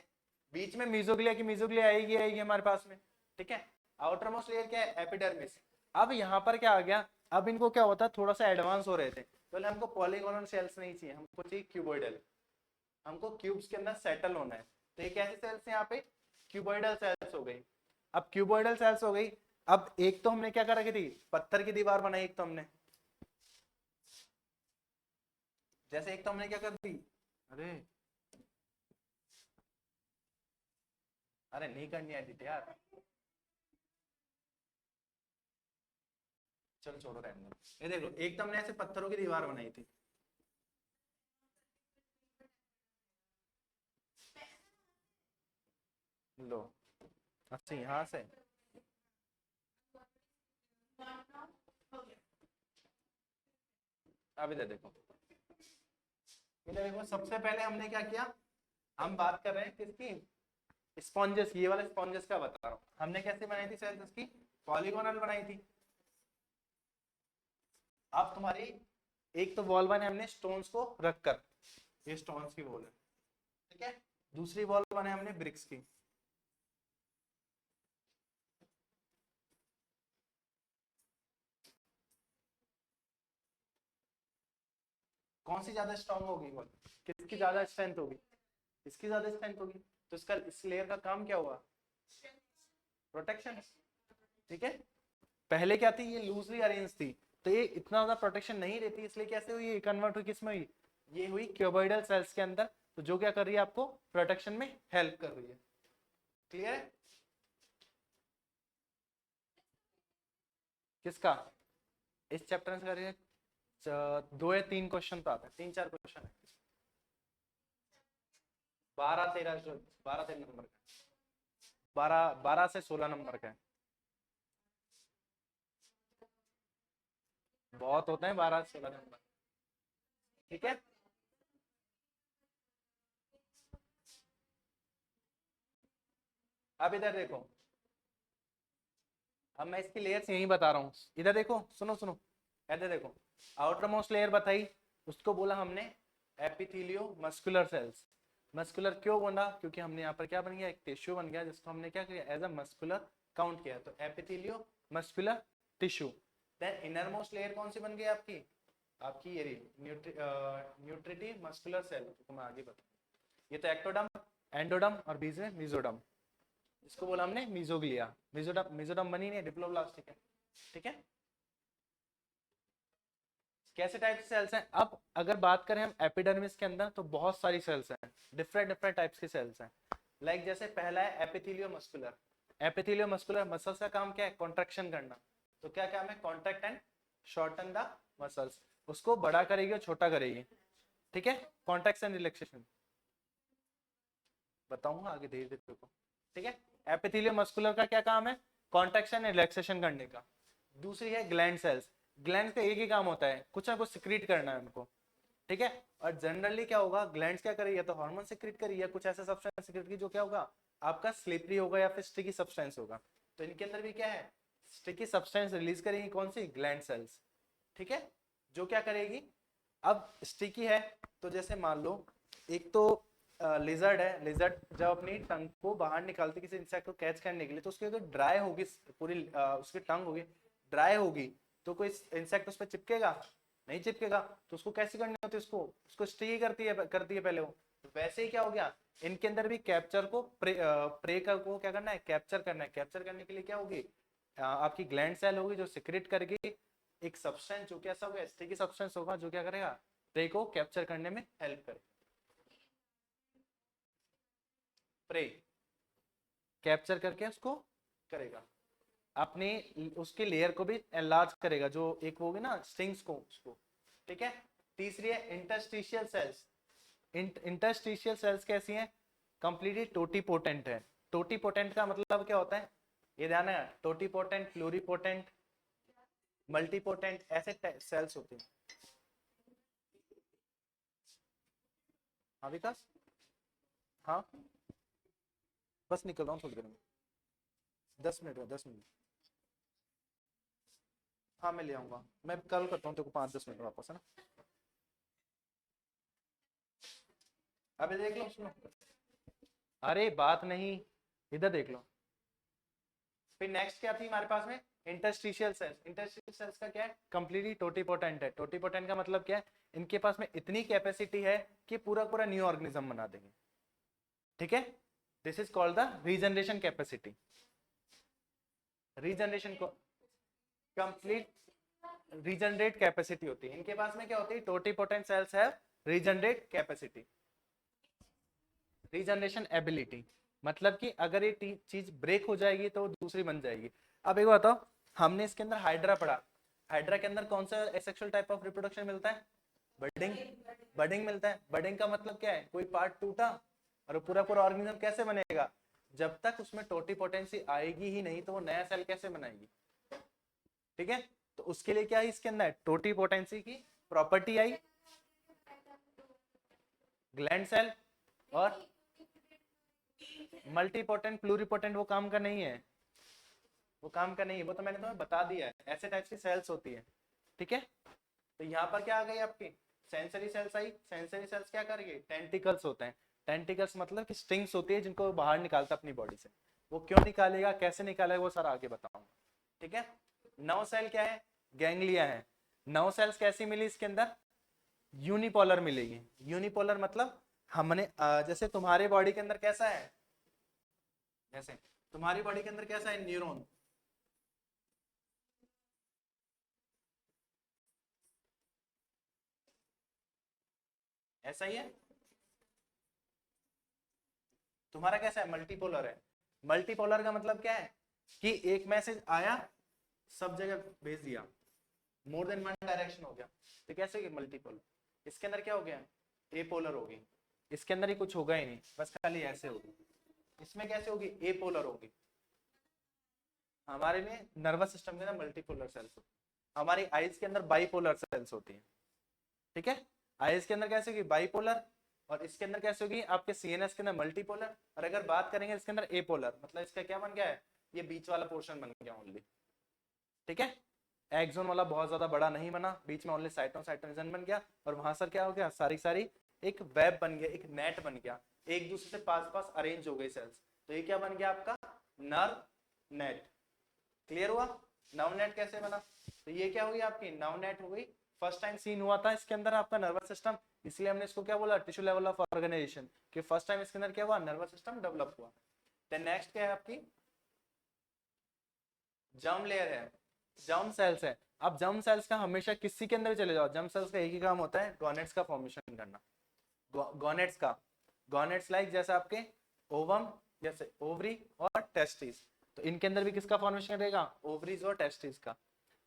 बीच में मीजोग्लिया की मीजोग्लिया आएगी आएगी हमारे पास में। ठीक है, आउटर मोस्ट लेयर क्या है, एपिडर्मिस। अब यहाँ पर क्या आ गया, अब इनको क्या होता है, थोड़ा सा एडवांस हो रहे थे, पहले हमको पॉलीगोनल सेल्स नहीं चाहिए, हमको चाहिए क्यूबॉइडल, हमको क्यूब्स के अंदर सेटल होना है। तो ये कैसे सेल्स है यहाँ पे, क्यूबॉइडल सेल्स हो गई। अब क्यूबॉइडल सेल्स हो गई, अब एक तो हमने क्या कर रखी थी, पत्थर की दीवार बनाई एक तो हमने, जैसे एक तो हमने क्या कर दी, अरे अरे नहीं करनी एडिट यार, चल छोड़ो रहने दो। ये देखो एक तो हमने ऐसे पत्थरों की दीवार बनाई थी, लो, अच्छा यहाँ से, अब इधर देखो, इधर देखो सबसे पहले हमने क्या किया, हम बात कर रहे हैं किसकी, स्पॉन्जेस, ये वाले स्पॉन्जेस का बता रहा हूँ, हमने कैसे बनाई थी सेल्स इसकी, पॉलीगोनल बनाई थी। अब तुम्हारी एक तो वॉल बने हमने स्टोन्स को रखकर, ये स्टोन्स की वॉल है। ठीक है, दूसरी वॉल बने हमने ब्रिक्स की। कौन सी ज्यादा स्ट्रांग होगी वॉल, किसकी ज्यादा स्ट्रेंथ होगी, इसकी ज्यादा स्ट्रेंथ होगी, तो इसका इस लेयर का काम क्या हुआ, प्रोटेक्शन। ठीक है, पहले क्या थी, ये लूजली अरेंज थी, तो ये इतना ज्यादा प्रोटेक्शन नहीं देती, इसलिए कैसे हुई, कन्वर्ट हुई किसमें हुई, ये हुई क्यूबॉइडल सेल्स के अंदर, तो जो क्या कर रही है, आपको प्रोटेक्शन में हेल्प कर रही है। क्लियर है, किसका, इस चैप्टर से करिए, 2 या 3 क्वेश्चन तो आता है, 3-4 क्वेश्चन है, 12-13, 12-13 नंबर का, 12 से 16 नंबर का है, बहुत होते हैं 12 से 16 नंबर। ठीक है, अब इधर देखो, अब मैं इसकी लेयर्स यही बता रहा हूँ, इधर देखो, सुनो सुनो, इधर देखो, आउटर मोस्ट लेयर बताई, उसको बोला हमने एपिथेलियो मस्कुलर सेल्स। मस्कुलर क्यों बना, क्योंकि हमने यहाँ पर क्या बन गया, एक टिश्यू बन गया, जिसको हमने क्या किया, एज अ मस्कुलर काउंट किया, तो epithelio muscular tissue. Then inner most layer कौन सी बन गई आपकी, आपकी ये न्यूट्रिटिव मस्कुलर सेल, तो मैं आगे बताऊँ, ये तो एक्टोडम, एंडोडम और बीच में मिजोडम, इसको बोला हमने मिजोग्लिया, मिजोडम, मिजोडम बनी नहीं, डिप्लोब्लास्ट। ठीक है, ठीक है, कैसे टाइप के सेल्स हैं, अब अगर बात करें हम एपिडर्मिस के अंदर, तो बहुत सारी सेल्स हैं, डिफरेंट डिफरेंट टाइप्स की सेल्स हैं। लाइक जैसे पहला है एपिथेलियो मस्कुलर, एपिथेलियो मस्कुलर मसल्स का काम क्या है, कॉन्ट्रैक्शन करना, तो क्या काम है, contract and shorten the muscles, उसको बड़ा करेगी और छोटा करेगी। ठीक है, कॉन्ट्रैक्शन एंड रिलैक्सेशन, बताऊंगा आगे धीरे धीरे को। ठीक है, एपिथेलियो मस्कुलर का क्या काम है, कॉन्ट्रैक्शन एंड रिलैक्सेशन करने का। दूसरी है ग्लैंड सेल्स, ग्लैंड का एक ही काम होता है, कुछ ना कुछ सिक्रीट करना है उनको। ठीक है, और जनरली क्या होगा, ग्लैंड्स क्या करेगी, या तो हार्मोन सिक्रीट करेगी, या कुछ ऐसा सब्सटेंस सिक्रीट की जो क्या होगा, आपका स्लिपरी होगा या फिर स्टिकी सब्सटेंस होगा। तो इनके अंदर भी क्या है, स्टिकी सब्सटेंस रिलीज करेगी, कौन सी, ग्लैंड सेल्स। ठीक है, जो क्या करेगी, अब स्टिकी है, तो जैसे मान लो एक तो लिजर्ड है, लिजर्ड जब अपनी टंग को बाहर निकालती किसी इंसेक्ट को कैच करने के लिए, तो उसकी अगर ड्राई होगी पूरी, उसकी टंग होगी ड्राई होगी, तो कोई इंसेक्ट उस पर चिपकेगा, नहीं चिपकेगा, तो उसको कैसे करनी होती है, उसको उसको स्टिकी करती है पहले वो। तो वैसे ही क्या हो गया, इनके अंदर भी कैप्चर को प्रे को क्या करना है, कैप्चर करना है, कैप्चर करने के लिए क्या होगी, आपकी ग्लैंड सेल होगी जो सिक्रेट करके एक सब्सटेंस, जो कैसा होगा, स्टिकी सब्सटेंस होगा, जो क्या करेगा, प्रे को कैप्चर करने में हेल्प करेगा। प्रे कैप्चर करके उसको करेगा, अपने उसके लेयर को भी एनलार्ज करेगा, जो एक होगी ना स्ट्रिंग्स को उसको। ठीक है, तीसरी है इंटरस्टिशियल सेल्स। इंटरस्टिशियल सेल्स कैसी हैं, कंप्लीटली टोटीपोटेंट है। टोटीपोटेंट का मतलब क्या होता है, ये ध्यान है, टोटीपोटेंट, प्लूरीपोटेंट, मल्टीपोटेंट, ऐसे सेल्स होते हैं। हाँ विकास, हाँ बस निकल रहा हूँ थोड़ी देर में, 10 मिनट में, 10 मिनट। हाँ मैं ले आऊंगा, मैं कल करता हूँ तेरे को 5-10 मिनट में वापस, है ना। अभी देख लो, सुनो, अरे बात नहीं, इधर देख लो। फिर नेक्स्ट क्या थी हमारे पास में, इंटरस्टिशियल सेल्स। इंटरस्टिशियल सेल्स का क्या है, कंप्लीटली टोटीपोटेंट है। टोटीपोटेंट का मतलब क्या है, इनके पास में इतनी कैपेसिटी है कि पूरा पूरा न्यू ऑर्गेनिज्म बना देंगे। ठीक है, this is called the regeneration capacity. Regeneration को कंप्लीट रीजनरेट कैपेसिटी होती है इनके पास में। क्या होती है, totipotent cells have regenerate capacity, regeneration ability. मतलब कि अगर ये चीज ब्रेक हो जाएगी तो दूसरी बन जाएगी। अब एक बताओ, हमने इसके अंदर हाइड्रा पढ़ा, हाइड्रा के अंदर कौन सा एसेक्सुअल टाइप ऑफ रिप्रोडक्शन मिलता है, बडिंग। बडिंग मिलता है। बडिंग का मतलब क्या है, कोई पार्ट टूटा और पूरा पूरा ऑर्गेनिज्म कैसे बनेगा, जब तक उसमें टोटीपोटेंसी आएगी ही नहीं तो वो नया सेल कैसे बनाएगी। ठीक है, तो उसके लिए क्या है इसके अंदर, टोटीपोटेंसी की प्रॉपर्टी आई, ग्लैंड सेल और मल्टीपोटेंट प्लूरिपोटेंट। वो काम का नहीं है, वो काम का नहीं है, वो तो मैंने तुम्हें बता दिया है, ऐसे टाइप की सेल्स होती है। ठीक है, तो यहाँ पर क्या आ गई आपकी, सेंसरी सेल्स आई। सेंसरी सेल्स क्या करेगी, टेंटिकल्स होते हैं। टेंटिकल्स मतलब कि स्ट्रिंग्स होती है जिनको बाहर निकालता अपनी बॉडी से। वो क्यों निकालेगा, कैसे निकालेगा, वो सारा आगे बताऊंगा। ठीक है, नौ सेल क्या है, गैंग्लिया है। नौ सेल्स कैसी मिली इसके अंदर, यूनिपोलर मिलेगी। यूनिपोलर मतलब हमने जैसे तुम्हारे बॉडी के अंदर कैसा है, जैसे तुम्हारी बॉडी के अंदर कैसा है, न्यूरॉन, ऐसा ही है। तुम्हारा कैसा है, मल्टीपोलर है। मल्टीपोलर का मतलब क्या है कि एक मैसेज आया, सब जगह भेज दिया, मोर देन वन डायरेक्शन हो गया। तो कैसे होगी मल्टीपोलर। इसके अंदर क्या हो गया, ए पोलर होगी। इसके अंदर ही कुछ होगा ही नहीं, बस खाली ऐसे होगी। इसमें कैसे होगी, ए पोलर होगी। हमारे में नर्वस सिस्टम के अंदर मल्टीपोलर सेल्स होती है। हमारी आइज के अंदर बाइपोलर सेल्स होती है। ठीक है, आइज के अंदर कैसे होगी, बाइपोलर। और इसके अंदर कैसे होगी, आपके सीएनएस के अंदर मल्टीपोलर। और अगर बात करेंगे इसके अंदर ए पोलर, मतलब इसका क्या बन गया है, ये बीच वाला पोर्शन बन गया ओनली। ठीक है, एक्सोन वाला बहुत ज्यादा बड़ा नहीं बना, बीच में ओनली साइटोन साइटोनिजन बन गया। और वहां सर क्या हो गया, सारी सारी एक वेब बन गया, एक नेट बन गया, एक दूसरे से पास पास अरेंज हो गई सेल्स। तो ये क्या बन गया आपका, नर्व नेट। क्लियर हुआ, नर्व नेट कैसे बना। तो ये क्या हुई आपकी, नर्व नेट हो गई। फर्स्ट टाइम सीन हुआ था इसके अंदर आपका नर्वस सिस्टम, इसलिए हमने इसको क्या बोला, टिश्यू लेवल ऑफ ऑर्गेनाइजेशन, कि फर्स्ट टाइम इसके अंदर क्या हुआ, नर्वस सिस्टम डेवलप हुआ। देन नेक्स्ट क्या है आपकी, जर्म लेयर है, जर्म सेल्स है। अब जर्म सेल्स का हमेशा किसी के अंदर चले जाओ, जर्म सेल्स का एक ही काम होता है, गॉनेट्स का फॉर्मेशन करना। गॉनेट्स का, गॉनेट्स लाइक जैसे आपके ओवम, जैसे ओवरी और टेस्टिस। तो इनके अंदर भी किसका फॉर्मेशन करेगा, ओवरीज और टेस्टिस का।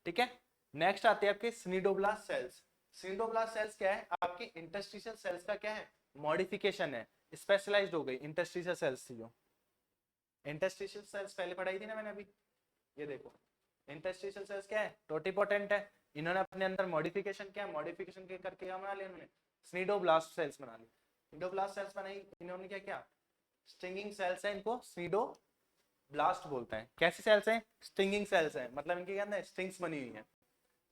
ठीक है, नेक्स्ट आते हैं आपके स्निडोब्लास्ट सेल्स। स्निडोब्लास्ट सेल्स क्या है, आपके इंटरस्टिशियल सेल्स का क्या है, मॉडिफिकेशन है, स्पेशलाइज्ड हो गई इंटरस्टिशियल सेल्स थी जो। इंटरस्टिशियल सेल्स पहले पढ़ाई थी ना मैंने अभी, ये देखो इंटरस्टिशियल सेल्स क्या है, टोटीपोटेंट है। इन्होंने अपने अंदर मॉडिफिकेशन किया, मॉडिफिकेशन के करके क्या बना लिया इन्होंने, स्निडोब्लास्ट सेल्स बना ली। स्निडोब्लास्ट सेल्स बनाई इन्होंने, क्या क्या, स्टिंगिंग सेल्स है, इनको स्निडो ब्लास्ट बोलते हैं। कैसी सेल्स हैं, स्टिंगिंग सेल्स हैं, मतलब इनके अंदर स्टिंग्स बनी हुई हैं,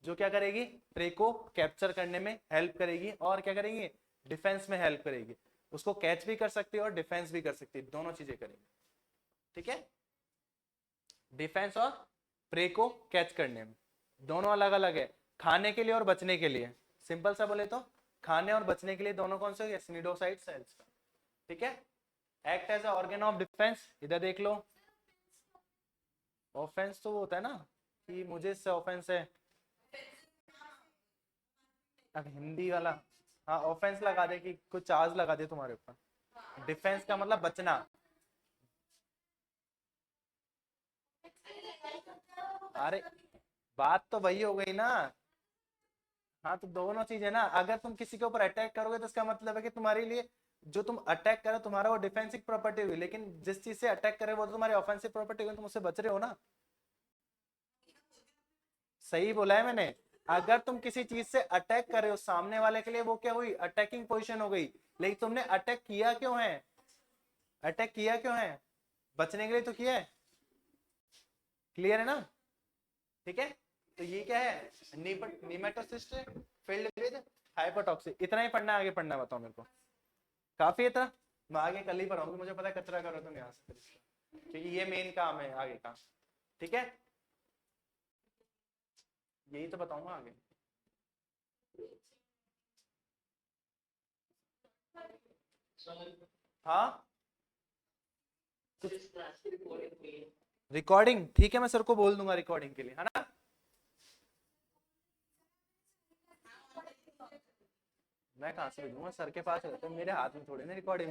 जो क्या करेगी, प्रे को कैप्चर करने में हेल्प करेगी और क्या करेगी, डिफेंस में हेल्प करेगी। उसको कैच भी कर सकती है और डिफेंस भी कर सकती है, दोनों चीजें करेगी। ठीक है, डिफेंस और प्रे को कैच करने में दोनों अलग अलग है, खाने के लिए और बचने के लिए। सिंपल सा बोले तो खाने और बचने के लिए दोनों कौन से हो गए, स्निडोसाइड सेल्स का। ठीक है, act as organ of defence. इधर देख लो, ऑफेंस तो वो होता है ना कि मुझे इससे ऑफेंस है, अब हिंदी वाला, हाँ ऑफेंस लगा दे कि कुछ चार्ज लगा दे तुम्हारे ऊपर। डिफेंस का मतलब बचना। अरे बात तो वही हो गई ना, हाँ तो दोनों चीज है ना। अगर तुम किसी के ऊपर अटैक करोगे तो इसका मतलब है कि तुम्हारे लिए जो तुम अटैक करो तुम्हारा वो डिफेंसिव प्रॉपर्टी हुई, लेकिन जिस चीज से अटैक करे वो तो तुम्हारी ऑफेंसिव प्रॉपर्टी हुई, तुम उससे बच रहे हो ना। सही बोला है मैंने, अगर तुम किसी चीज से अटैक कर रहे हो सामने वाले के लिए, वो क्या हुई, अटैकिंग पोजीशन हो गई। लेकिन तुमने अटैक किया क्यों है, अटैक किया क्यों है, बचने के लिए तो किया है। क्लियर है ना। ठीक है, तो ये क्या है, निमेटोसिस्ट फिल्ड विद हाइपोटॉक्सिक। इतना ही पढ़ना है, आगे पढ़ना है बताओ मेरे को। काफी है इतना, मैं आगे कल ही पढ़ाऊंगी, मुझे पता है कचरा करो तुम यहाँ से, क्योंकि ये मेन काम है आगे का। ठीक है, यही तो बताऊंगा आगे। हाँ रिकॉर्डिंग, ठीक है मैं सर को बोल दूंगा रिकॉर्डिंग के लिए, है ना। मैं कहाँ से भेजूंगा, सर के पास रहते हैं, मेरे हाथ में थोड़ी ना रिकॉर्डिंग।